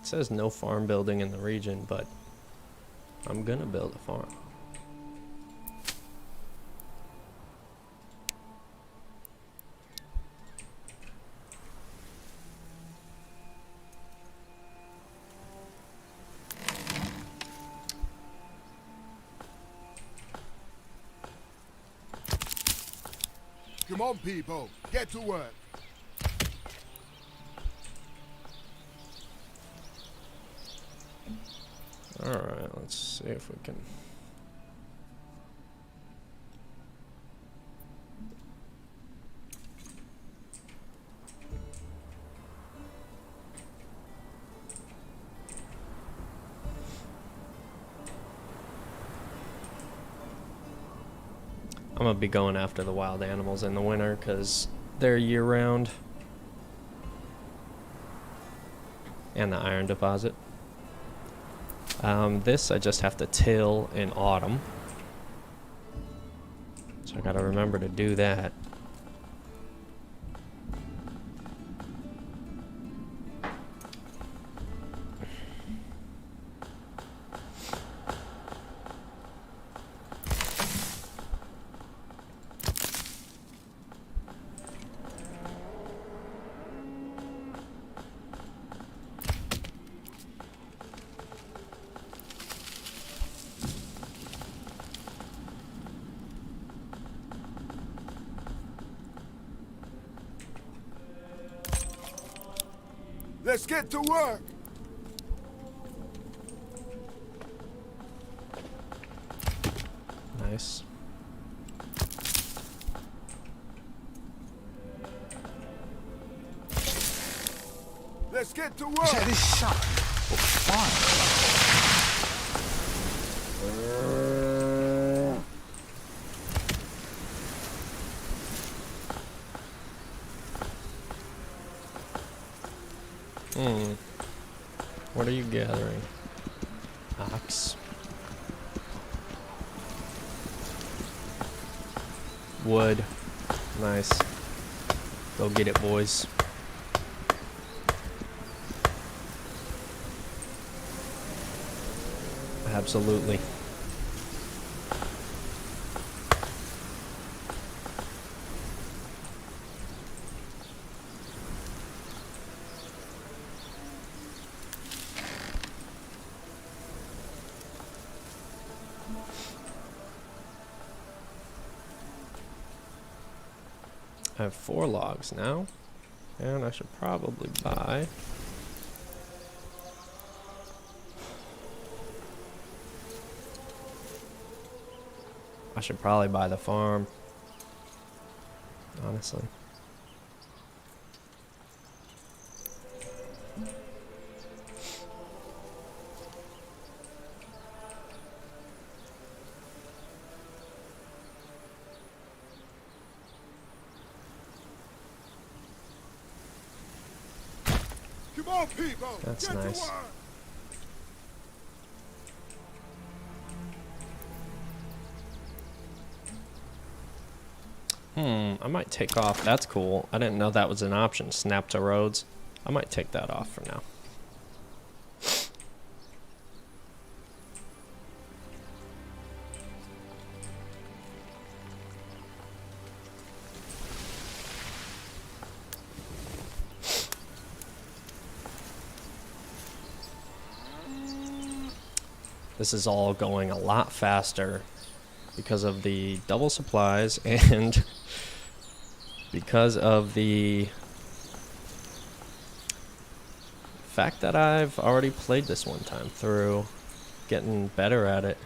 It says no farm building in the region, but I'm gonna build a farm. Come on, people. Get to work. Alright, let's see if we can. I'm gonna be going after the wild animals in the winter because they're year round. And the iron deposit. This I just have to till in autumn. So I gotta remember to do that. Let's get to work. Nice. Let's get to Is that work. this sun or fire? What are you gathering? Ox. Wood. Nice. Go get it, boys. Absolutely. I have 4 logs now, and I should probably buy I should probably buy the farm. Honestly. Come on, people. That's Get to nice. work. I might take off. That's cool. I didn't know that was an option. Snap to roads. I might take that off for now. This is all going a lot faster because of the double supplies and because of the fact that I've already played this one time through, getting better at it.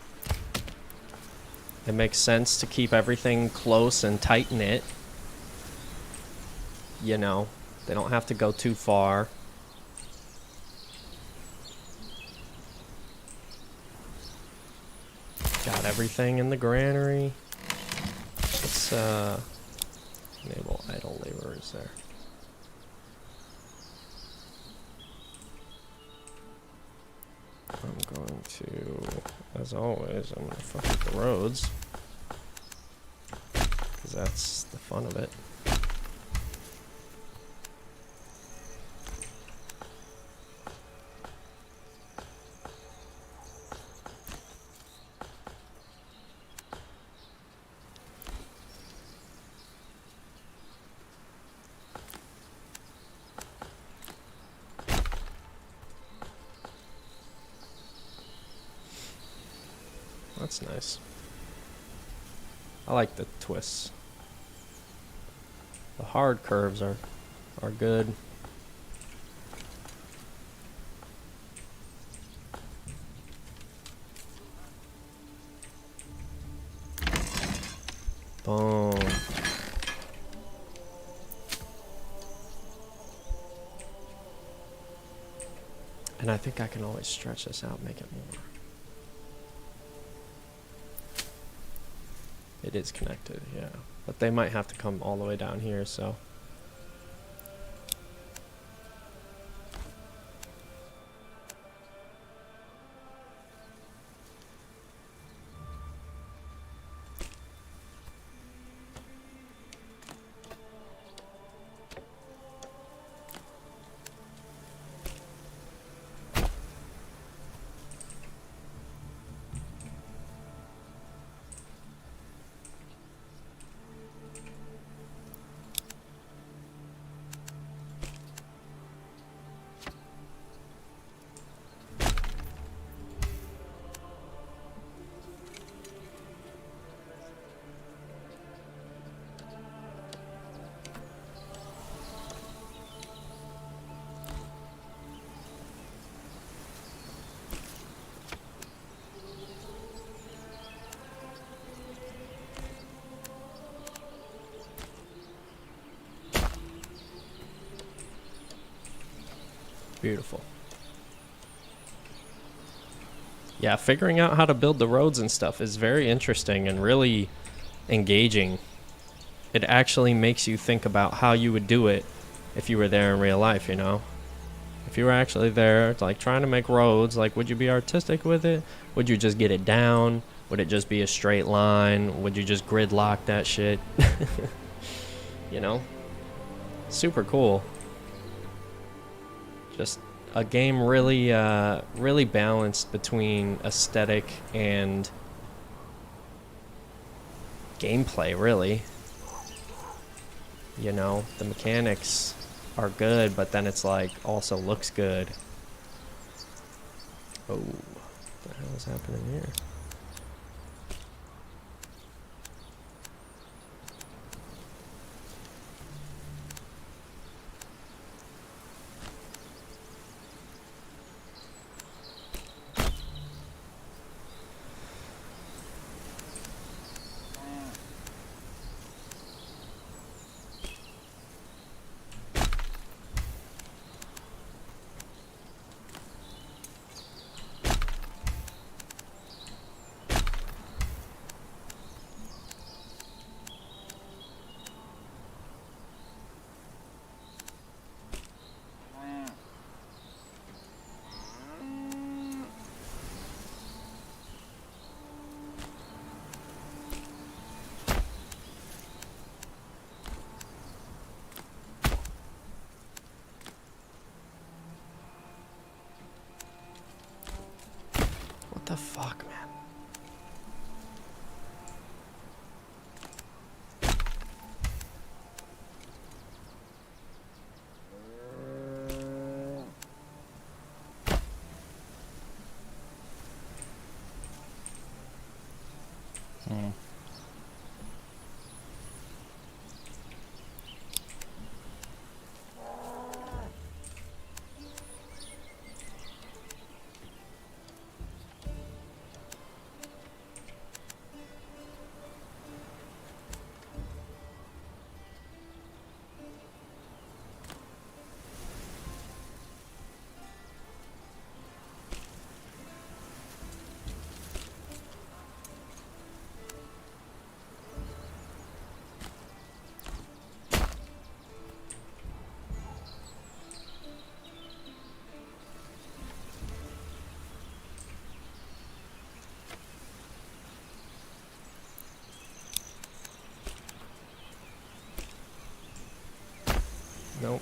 It makes sense to keep everything close and tight knit. You know, they don't have to go too far. Got everything in the granary. Let's enable idle laborers there. I'm going to, as always, I'm going to fuck with the roads. Because that's the fun of it. That's nice. I like the twists. The hard curves are good. Boom. And I think I can always stretch this out, make it more. It is connected, yeah. But they might have to come all the way down here, so. Beautiful. Yeah, figuring out how to build the roads and stuff is very interesting and really engaging. It actually makes you think about how you would do it if you were there in real life, you know? If you were actually there, like, trying to make roads, like, would you be artistic with it? Would you just get it down? Would it just be a straight line? Would you just gridlock that shit? You know? Super cool. Just a game really, really balanced between aesthetic and gameplay, really. You know, the mechanics are good, but then it's like also looks good. Oh, what the hell is happening here? the fuck, man? Nope.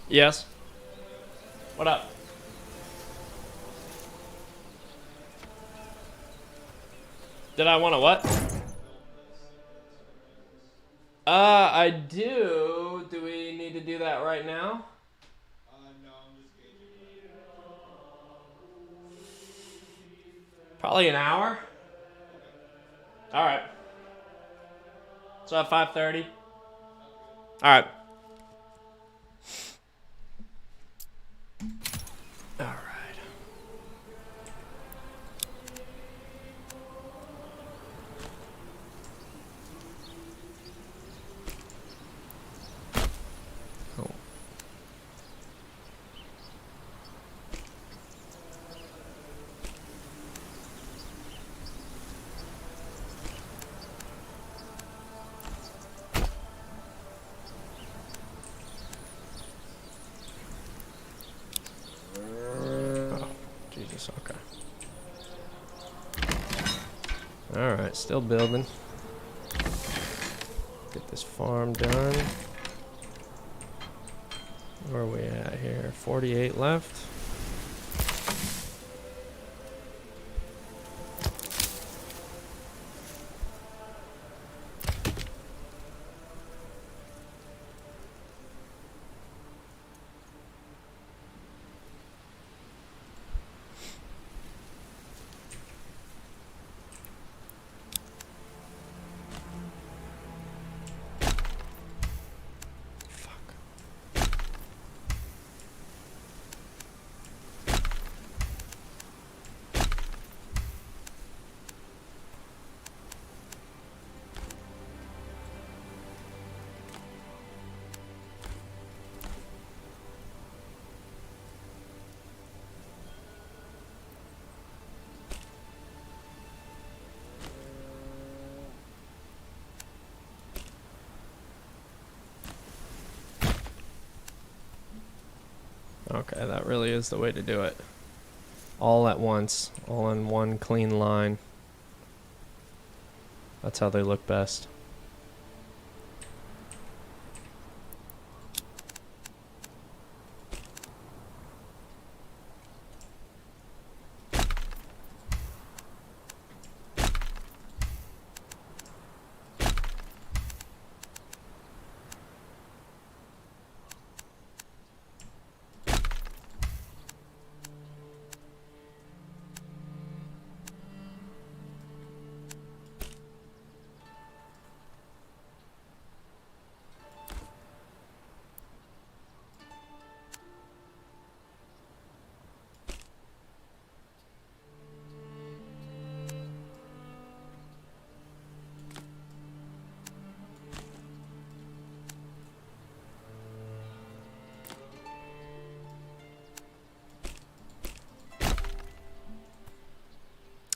Yes. What up? Did I want to what? I do. Do we need to do that right now? No, I'm just gauging. Probably an hour. All right. So at 5:30. All right. All right. Oh. Oh, Jesus, okay. Alright, still building. Get this farm done. Where are we at here? 48 left. Okay, that really is the way to do it. All at once, all in one clean line. That's how they look best.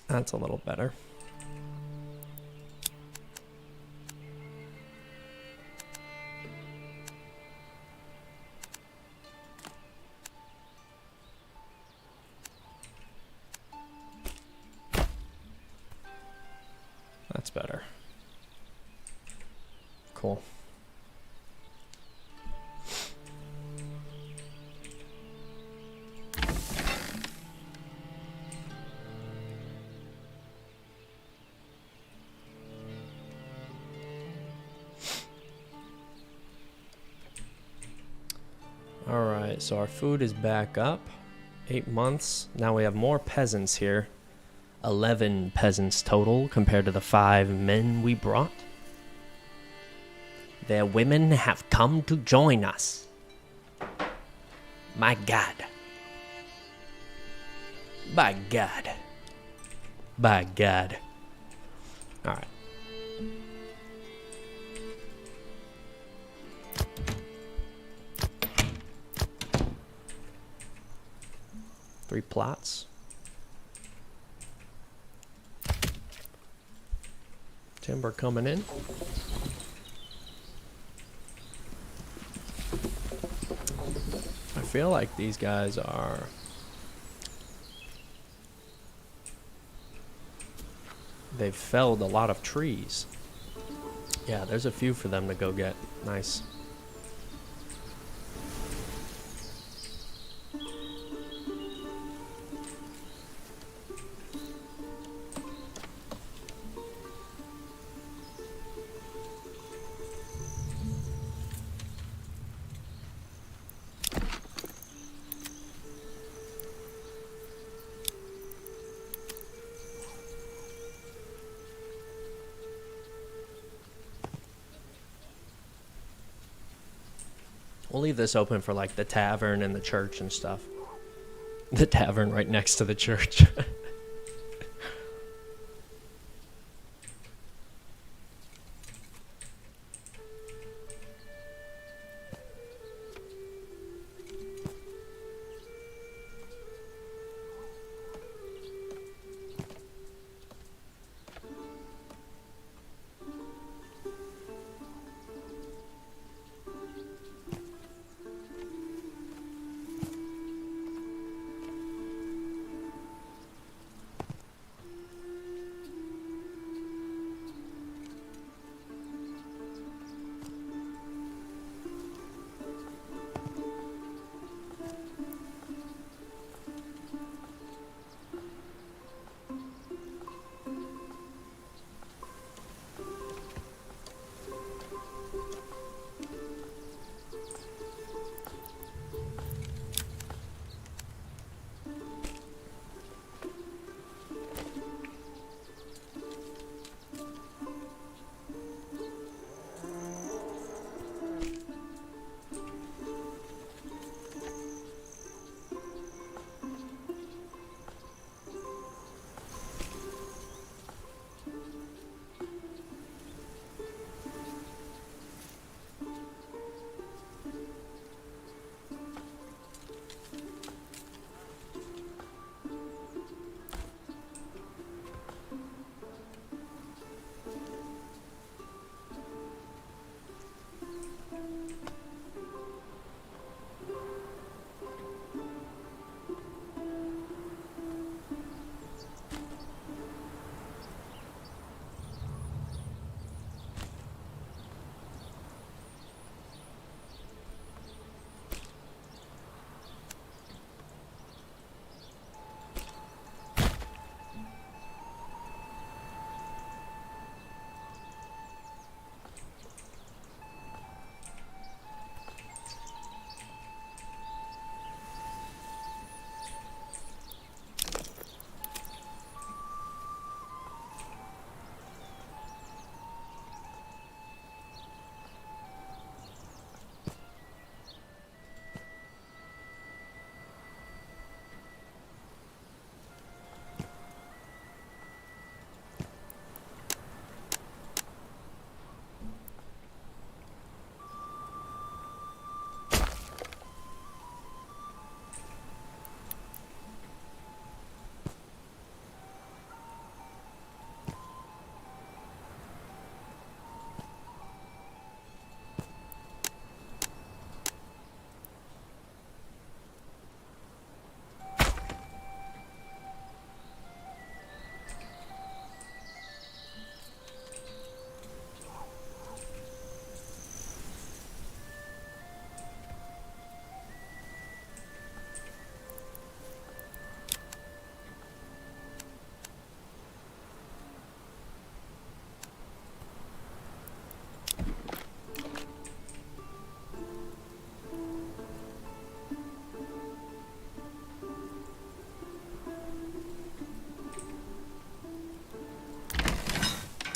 That's a little better. That's better. Cool. Alright, so our food is back up. 8 months. Now we have more peasants here. 11 peasants total compared to the 5 men we brought. Their women have come to join us. My God. By God. By God. Alright. Three plots. Timber coming in. I feel like these guys are... They've felled a lot of trees. Yeah, there's a few for them to go get. Nice. We'll leave this open for like the tavern and the church and stuff. The tavern right next to the church.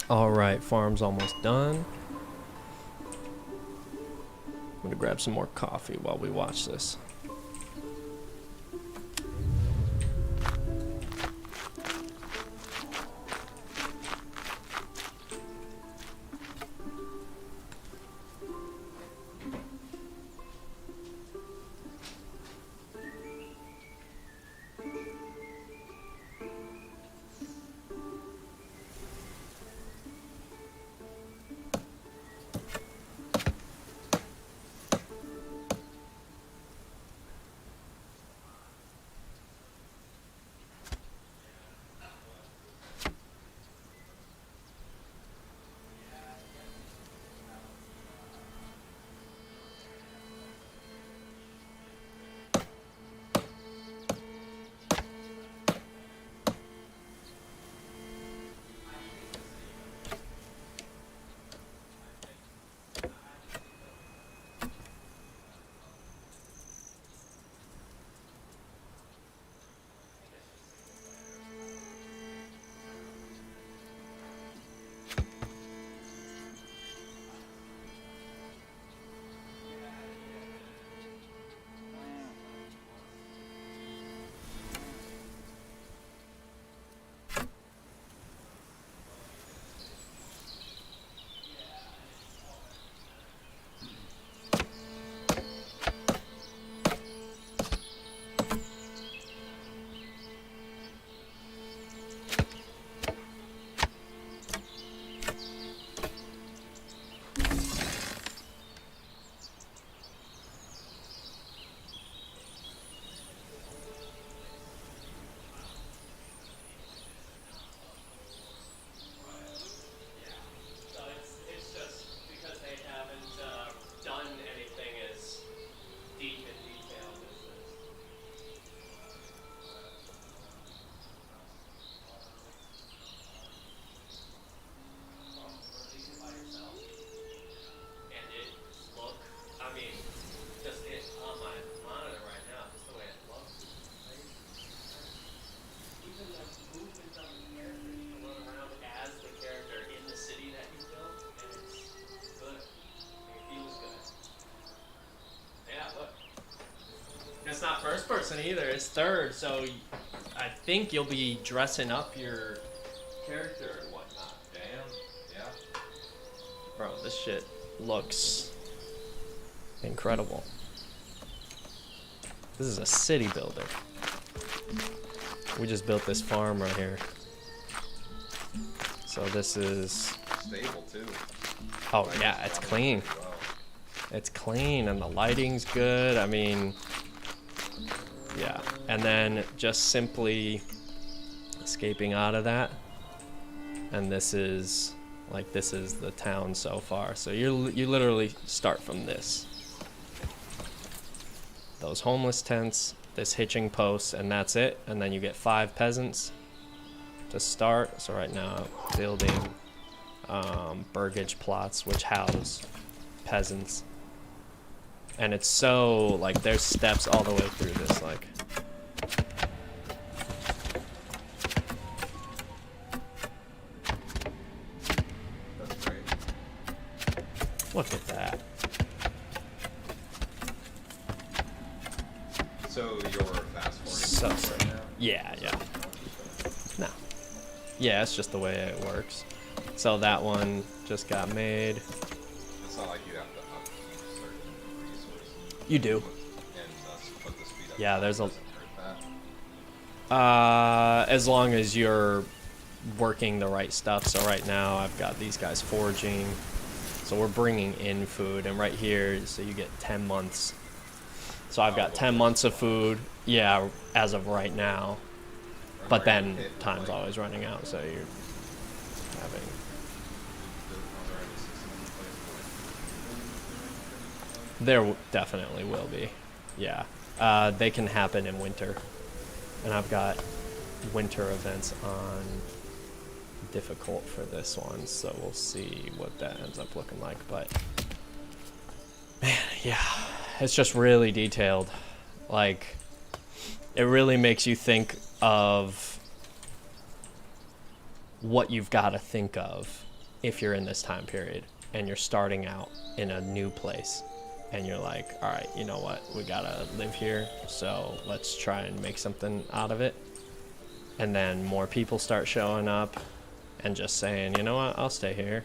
All right, farm's almost done. I'm gonna grab some more coffee while we watch this. It's not first person either, it's third, so I think you'll be dressing up your character and whatnot. Damn. Yeah. Bro, this shit looks incredible. This is a city builder. We just built this farm right here. So this is... Stable too. Oh yeah, it's clean. Wow. It's clean and the lighting's good. I mean... Yeah, and then just simply escaping out of that, and this is the town so far. So you literally start from this, those homeless tents, this hitching post, and that's it. And then you get 5 peasants to start. So right now, building burgage plots which house peasants. And it's so, like, there's steps all the way through this, like. That's great. Look at that. So you're fast forwarding So right sick. now? Yeah, yeah. No. Yeah, it's just the way it works. So that one just got made. It's not like you have to upkeep certain resources. You do. And thus put the speed up. Yeah, there's a... Doesn't hurt that. As long as you're working the right stuff. So right now I've got these guys foraging. So we're bringing in food. And right here, so you get 10 months. So I've got 10 months of food. Yeah, as of right now. But then time's always running out, so you're having... There definitely will be. Yeah. They can happen in winter. And I've got winter events on difficult for this one, so we'll see what that ends up looking like. But man, yeah, it's just really detailed. Like, it really makes you think of what you've got to think of if you're in this time period and you're starting out in a new place and you're like, all right, you know what, we gotta live here, so let's try and make something out of it. And then more people start showing up and just saying, you know what, I'll stay here.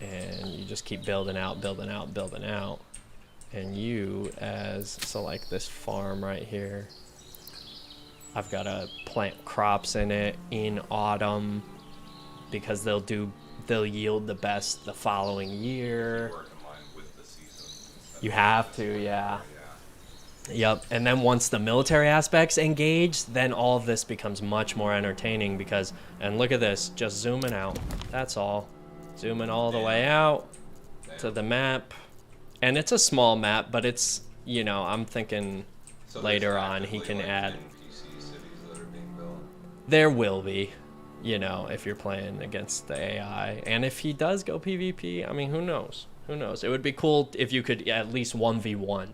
And you just keep building out, building out, building out. And you so like this farm right here, I've got to plant crops in it in autumn because they'll yield the best the following year. Work in line with the season. You have to, yeah. Yep. And then once the military aspects engage, then all of this becomes much more entertaining because, and look at this, just zooming out. That's all. Zooming all the way out to the map. And it's a small map, but it's, you know, I'm thinking So later there's on he can actively, like, add. NPC cities that are being built. There will be, you know, if you're playing against the AI. And if he does go PvP, I mean, who knows? Who knows? It would be cool if you could at least 1v1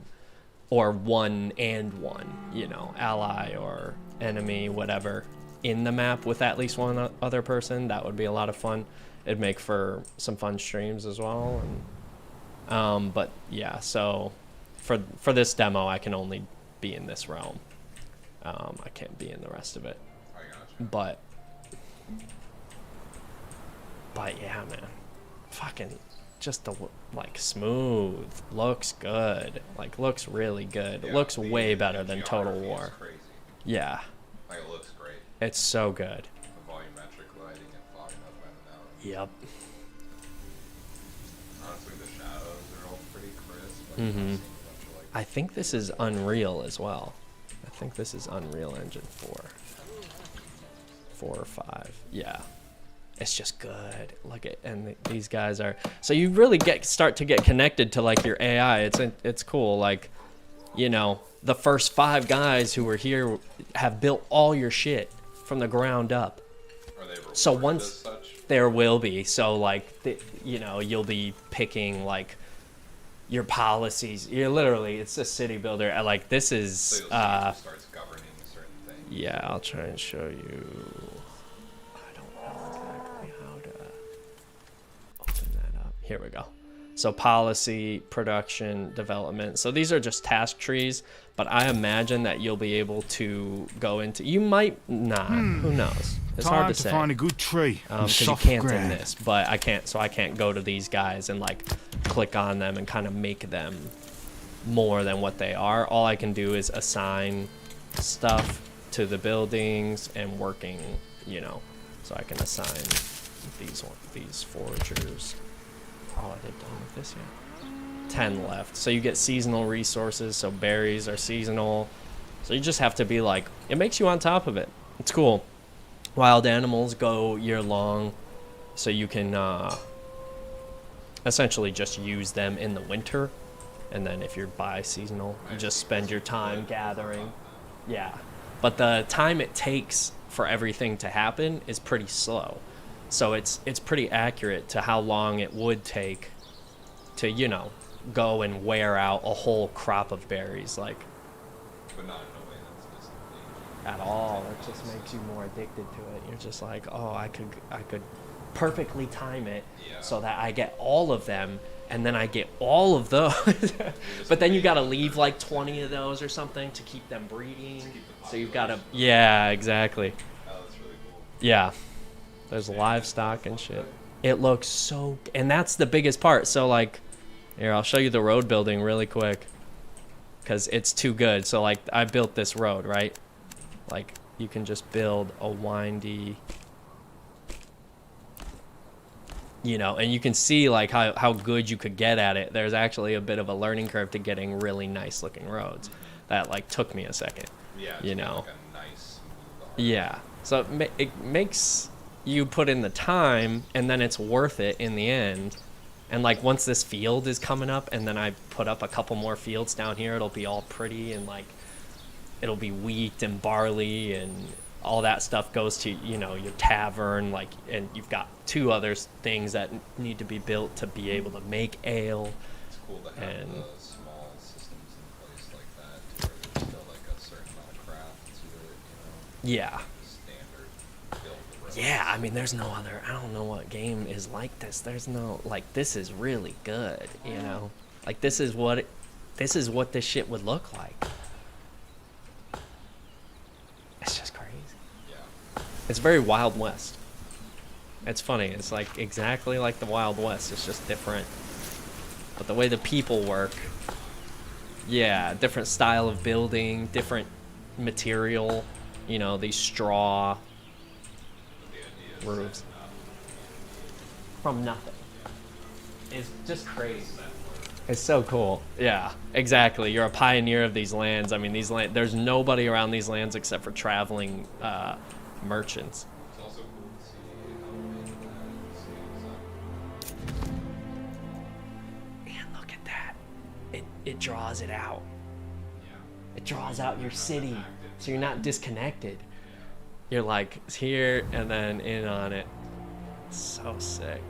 or 1-and-1, you know, ally or enemy, whatever, in the map with at least one other person. That would be a lot of fun. It'd make for some fun streams as well. And, but yeah, so for this demo, I can only be in this realm. I can't be in the rest of it. I gotcha. But yeah, man, fucking just like smooth, looks good, like looks really good. Yeah, Looks the way better than Total geography is War. crazy. Yeah, Like, it looks great. it's so good. The volumetric lighting and fogging up and out. Yep. Honestly, the shadows are all pretty crisp. Like, Mhm. I've seen a bunch of, like, I think this is Unreal as well. I think this is Unreal Engine 4. 4 or 5. Yeah. It's just good. Look at, and these guys are, so you really start to get connected to like your AI. It's cool. Like, you know, the first 5 guys who were here have built all your shit from the ground up. Are they So rewarded once as such? there will be, so like, you know, you'll be picking like your policies. You're literally, it's a city builder. Like this is, So you'll see who starts governing certain things. yeah, I'll try and show you. I don't know exactly how to open that up. Here we go. So policy, production, development. So these are just task trees, but I imagine that you'll be able to go into, you might not, who knows? It's hard Time to say. find a good tree. Because you can't in this, but I can't, so I can't go to these guys and like click on them and kind of make them more than what they are. All I can do is assign stuff to the buildings and working, you know, so I can assign these foragers. Oh, are they done with this yet? 10 left. So you get seasonal resources, so berries are seasonal. So you just have to be like, it makes you on top of it. It's cool. Wild animals go year long, so you can essentially just use them in the winter. And then if you're bi-seasonal, you just spend your time gathering. Yeah. But the time it takes for everything to happen is pretty slow. So it's pretty accurate to how long it would take to, you know, go and wear out a whole crop of berries, like, But not in a way that's misleading. at all. It just makes you more addicted to it. You're just like, oh, I could perfectly time it Yeah. so that I get all of them, and then I get all of those. But then you got to leave like 20 of those or something to keep them breeding. So you've got to, yeah, exactly. Oh, that's really cool. Yeah. There's livestock and shit. It looks so, and that's the biggest part. So like, here, I'll show you the road building really quick, because it's too good. So like, I built this road, right? Like, you can just build a windy, you know, and you can see like how good you could get at it. There's actually a bit of a learning curve to getting really nice looking roads. That like took me a second. Yeah. You it's know. Like a nice, smooth, Yeah. So it makes you put in the time, and then it's worth it in the end. And like once this field is coming up, and then I put up a couple more fields down here, it'll be all pretty, and like it'll be wheat and barley and all that stuff goes to, you know, your tavern, like, and you've got 2 other things that need to be built to be able to make ale. It's cool to have And- the small systems in place like that, to where there's still like a certain amount of craft to it, you know. Yeah. Standard build Yeah, I mean, there's no other. I don't know what game is like this. There's no like. This is really good. You know, like this is what this shit would look like. It's just crazy. Yeah. It's very Wild West. It's funny. It's like exactly like the Wild West. It's just different. But the way the people work, yeah, different style of building, different material. You know, these straw roofs from nothing. It's just crazy. It's so cool. Yeah, exactly. You're a pioneer of these lands. I mean, there's nobody around these lands except for traveling merchants. It's also cool to see how they made that. And look at that. It draws it out. Yeah. It draws out your city, so you're not disconnected. You're like here and then in on it. So sick.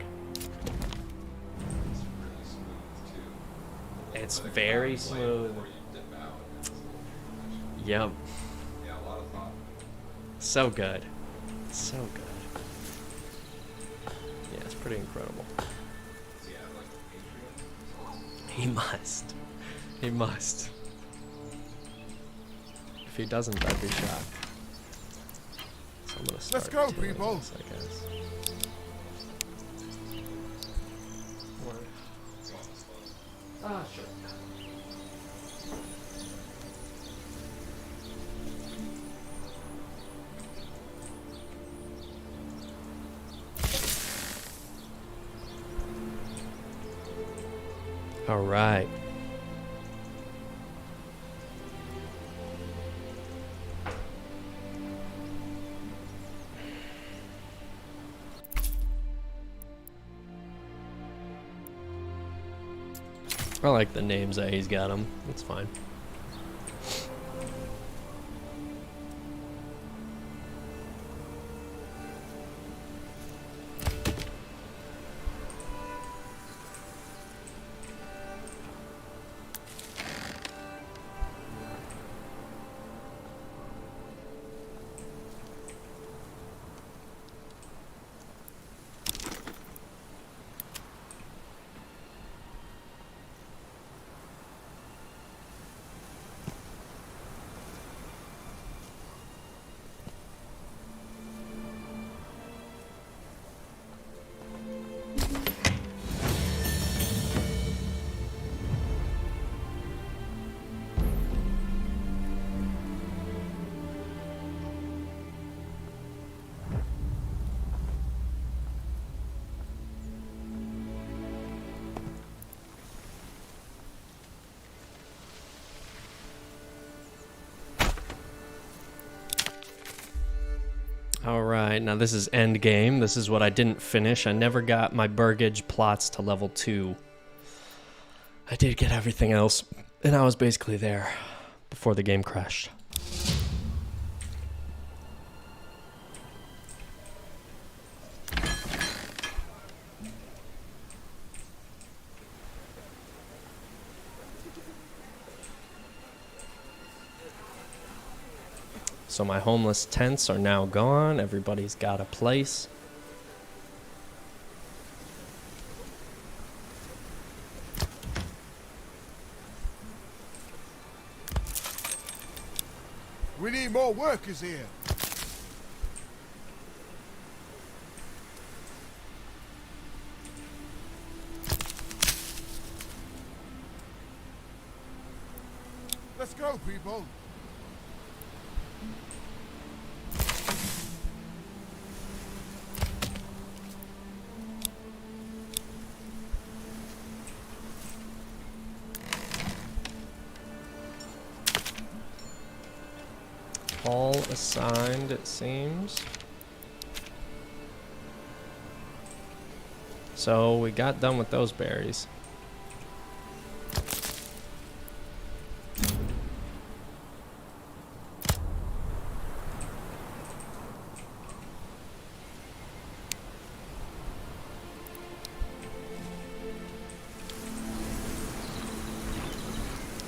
It's really smooth too. It's Let it very play smooth. before you dip out. It's a little Yep. yeah, a lot of thought. So good. So good. Yeah, it's pretty incredible. So yeah, like Patreon. He must. He must. If he doesn't, I'd be shocked. So I'm gonna start go, doing people. this, I guess. Ah, sure. All right. I like the names that he's got them. It's fine. Alright, now this is end game. This is what I didn't finish. I never got my Burgage plots to level 2. I did get everything else, and I was basically there before the game crashed. So my homeless tents are now gone. Everybody's got a place. We need more workers here. Let's go, people. All assigned, it seems. So we got done with those berries.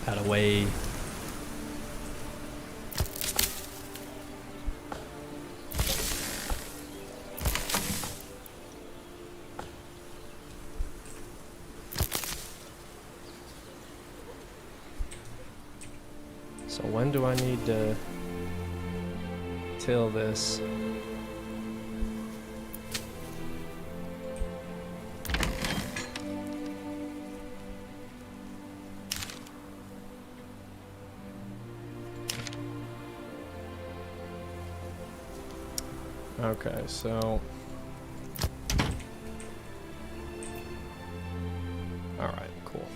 Out of way. So when do I need to till this? Okay, so all right, cool.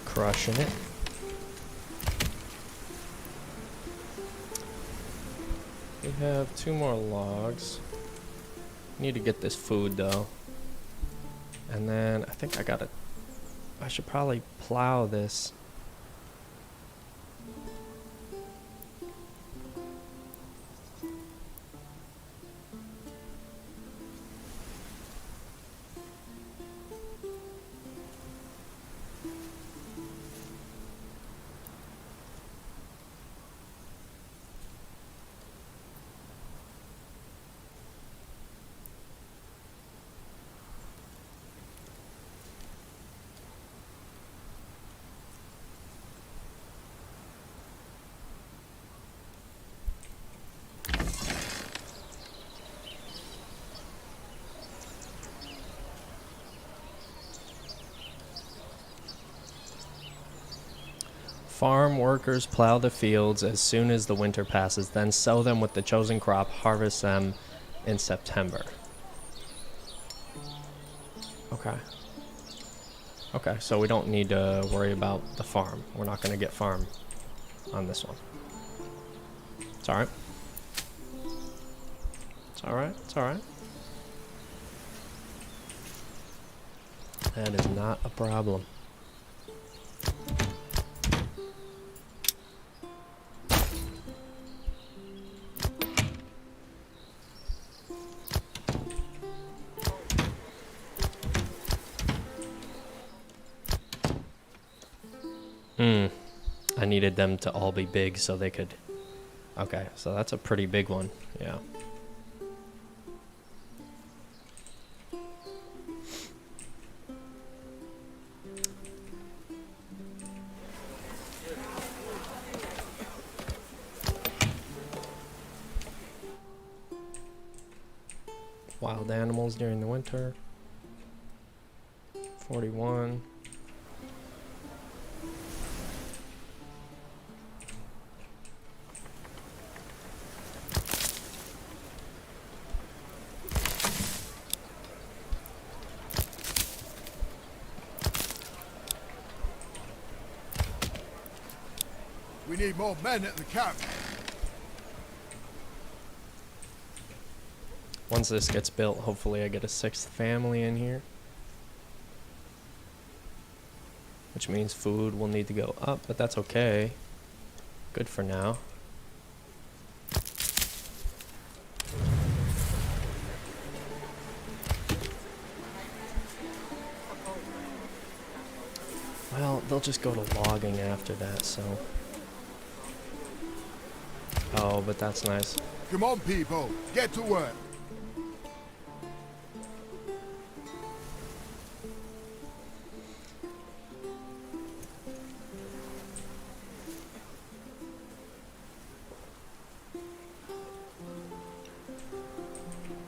Crushing it. We have 2 more logs. Need to get this food though. And then I think I should probably plow this. Farm workers plow the fields as soon as the winter passes, then sow them with the chosen crop, harvest them in September. Okay. Okay, so we don't need to worry about the farm. We're not going to get farm on this one. It's alright. It's alright. It's alright. That is not a problem. I needed them to all be big so they could... Okay, so that's a pretty big one. Yeah. Wild animals during the winter. 41. We need more men at the camp. Once this gets built, hopefully I get a 6th family in here. Which means food will need to go up, but that's okay. Good for now. Well, they'll just go to logging after that, so... Oh, but that's nice. Come on, people. Get to work.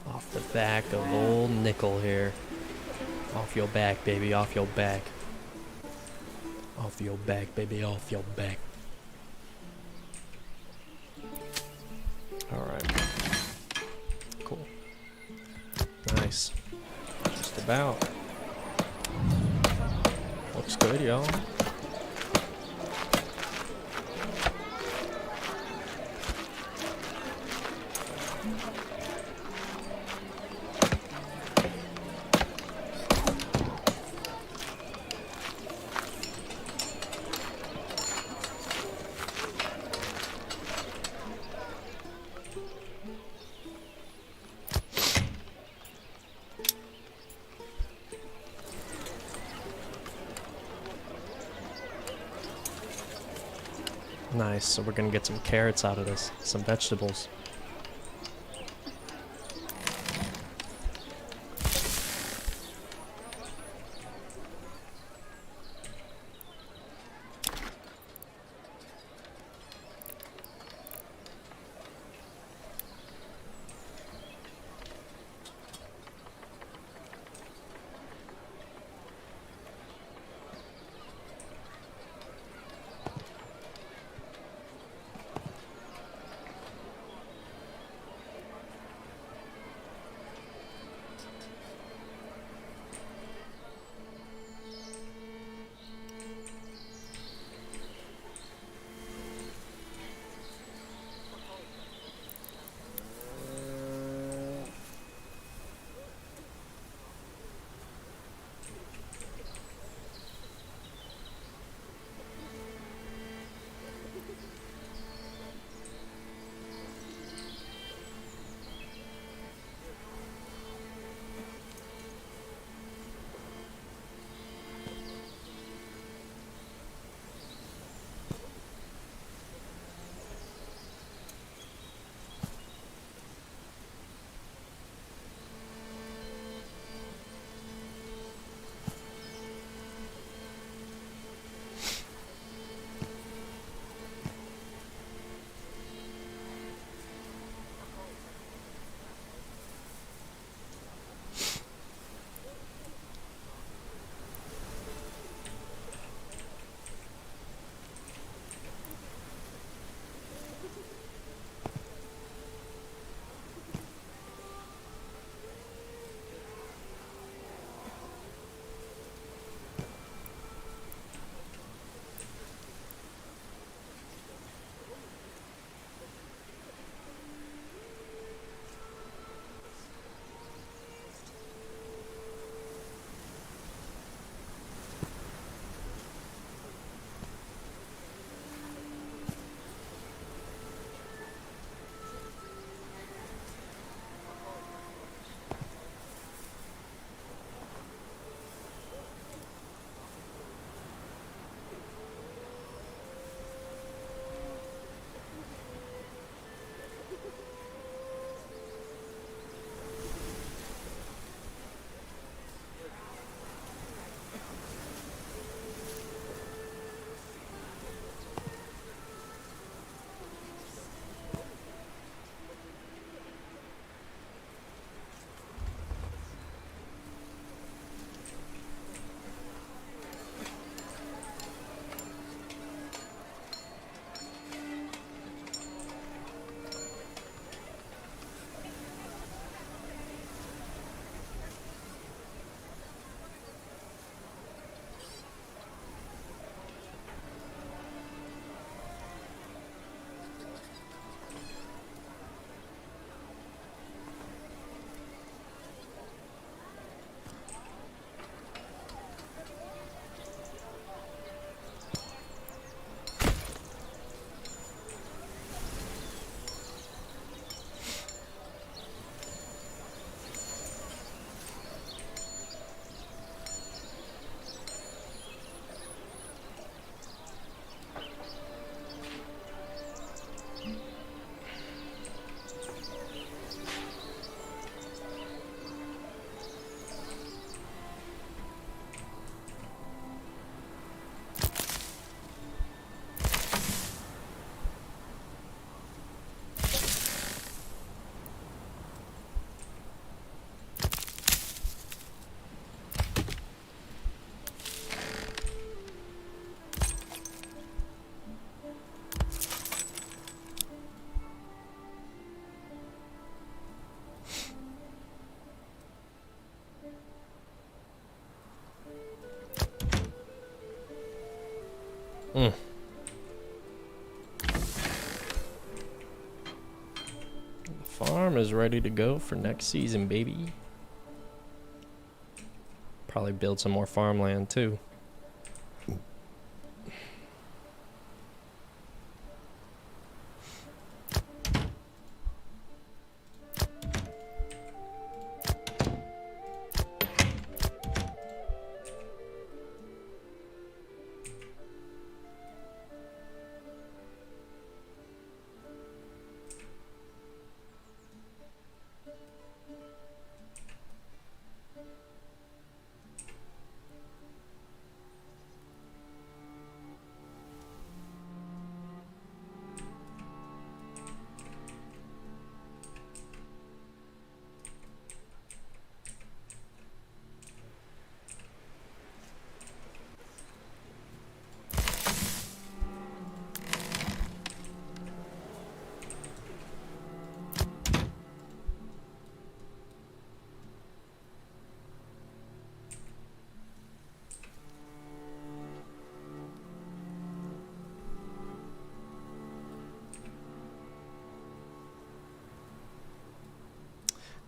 Off the back of old Nickel here. Off your back, baby, off your back. Off your back, baby, off your back. Alright. Cool. Nice. Just about. Looks good, y'all. Nice, so we're gonna get some carrots out of this, some vegetables. is ready to go for next season, baby. Probably build some more farmland too.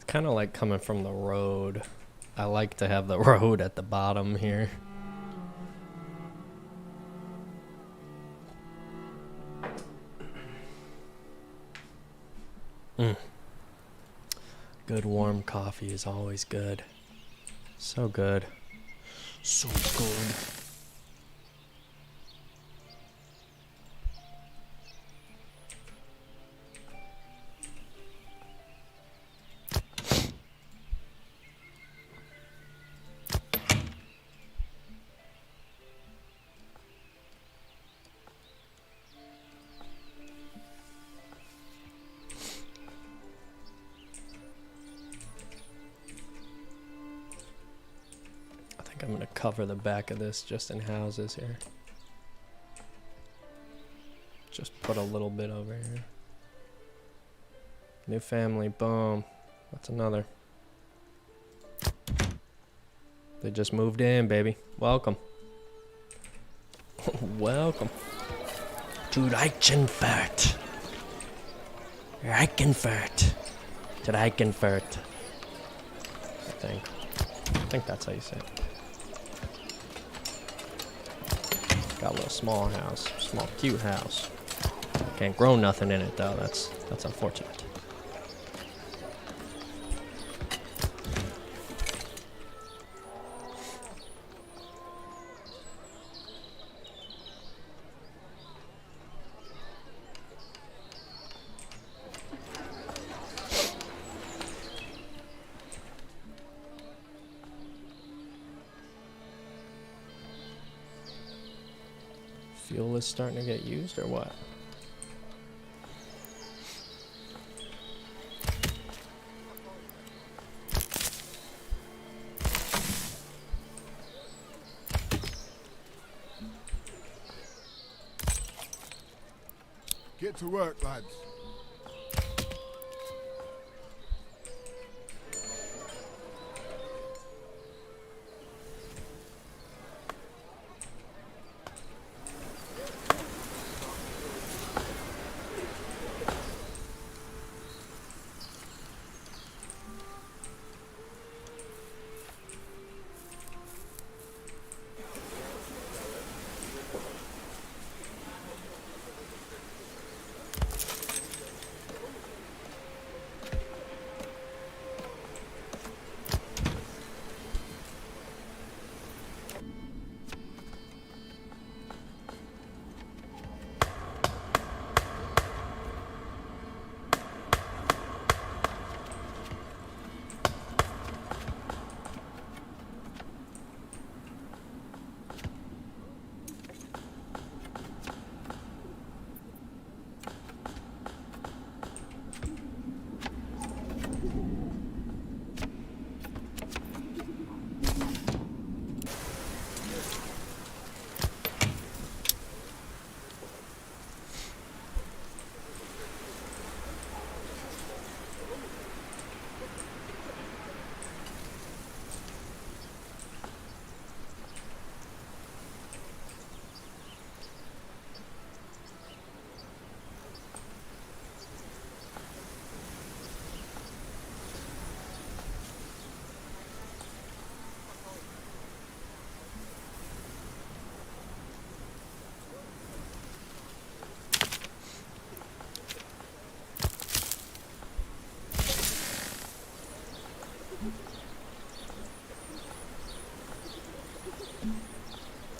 Kind of like coming from the road. I like to have the road at the bottom here. Good warm coffee is always good. So good. So good. I'm going to cover the back of this just in houses here. Just put a little bit over here. New family, boom. That's another. They just moved in, baby. Welcome. Welcome. To Reichenfurt. Reichenfurt. To Reichenfurt. I think that's how you say it. Got a little small house, small cute house. Can't grow nothing in it though. That's unfortunate. Fuel is starting to get used or what? Get to work, lads.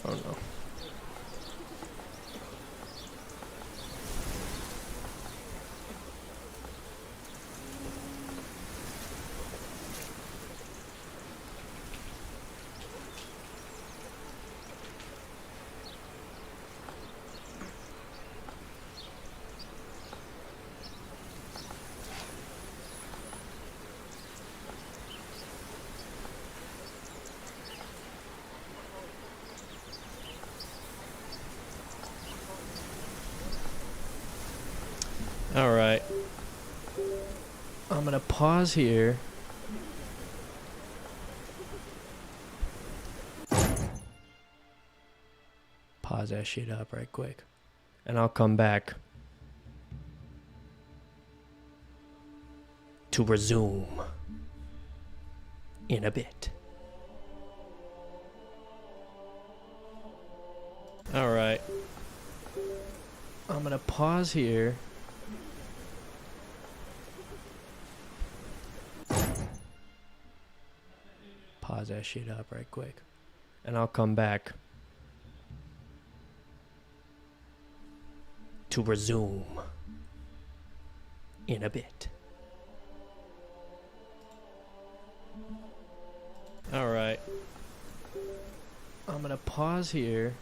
Oh no. All right. I'm gonna pause here. Pause that shit up right quick. And I'll come back to resume in a bit. All right. I'm gonna pause here. Pause that shit up right quick. And I'll come back to resume in a bit. All right. I'm gonna pause here.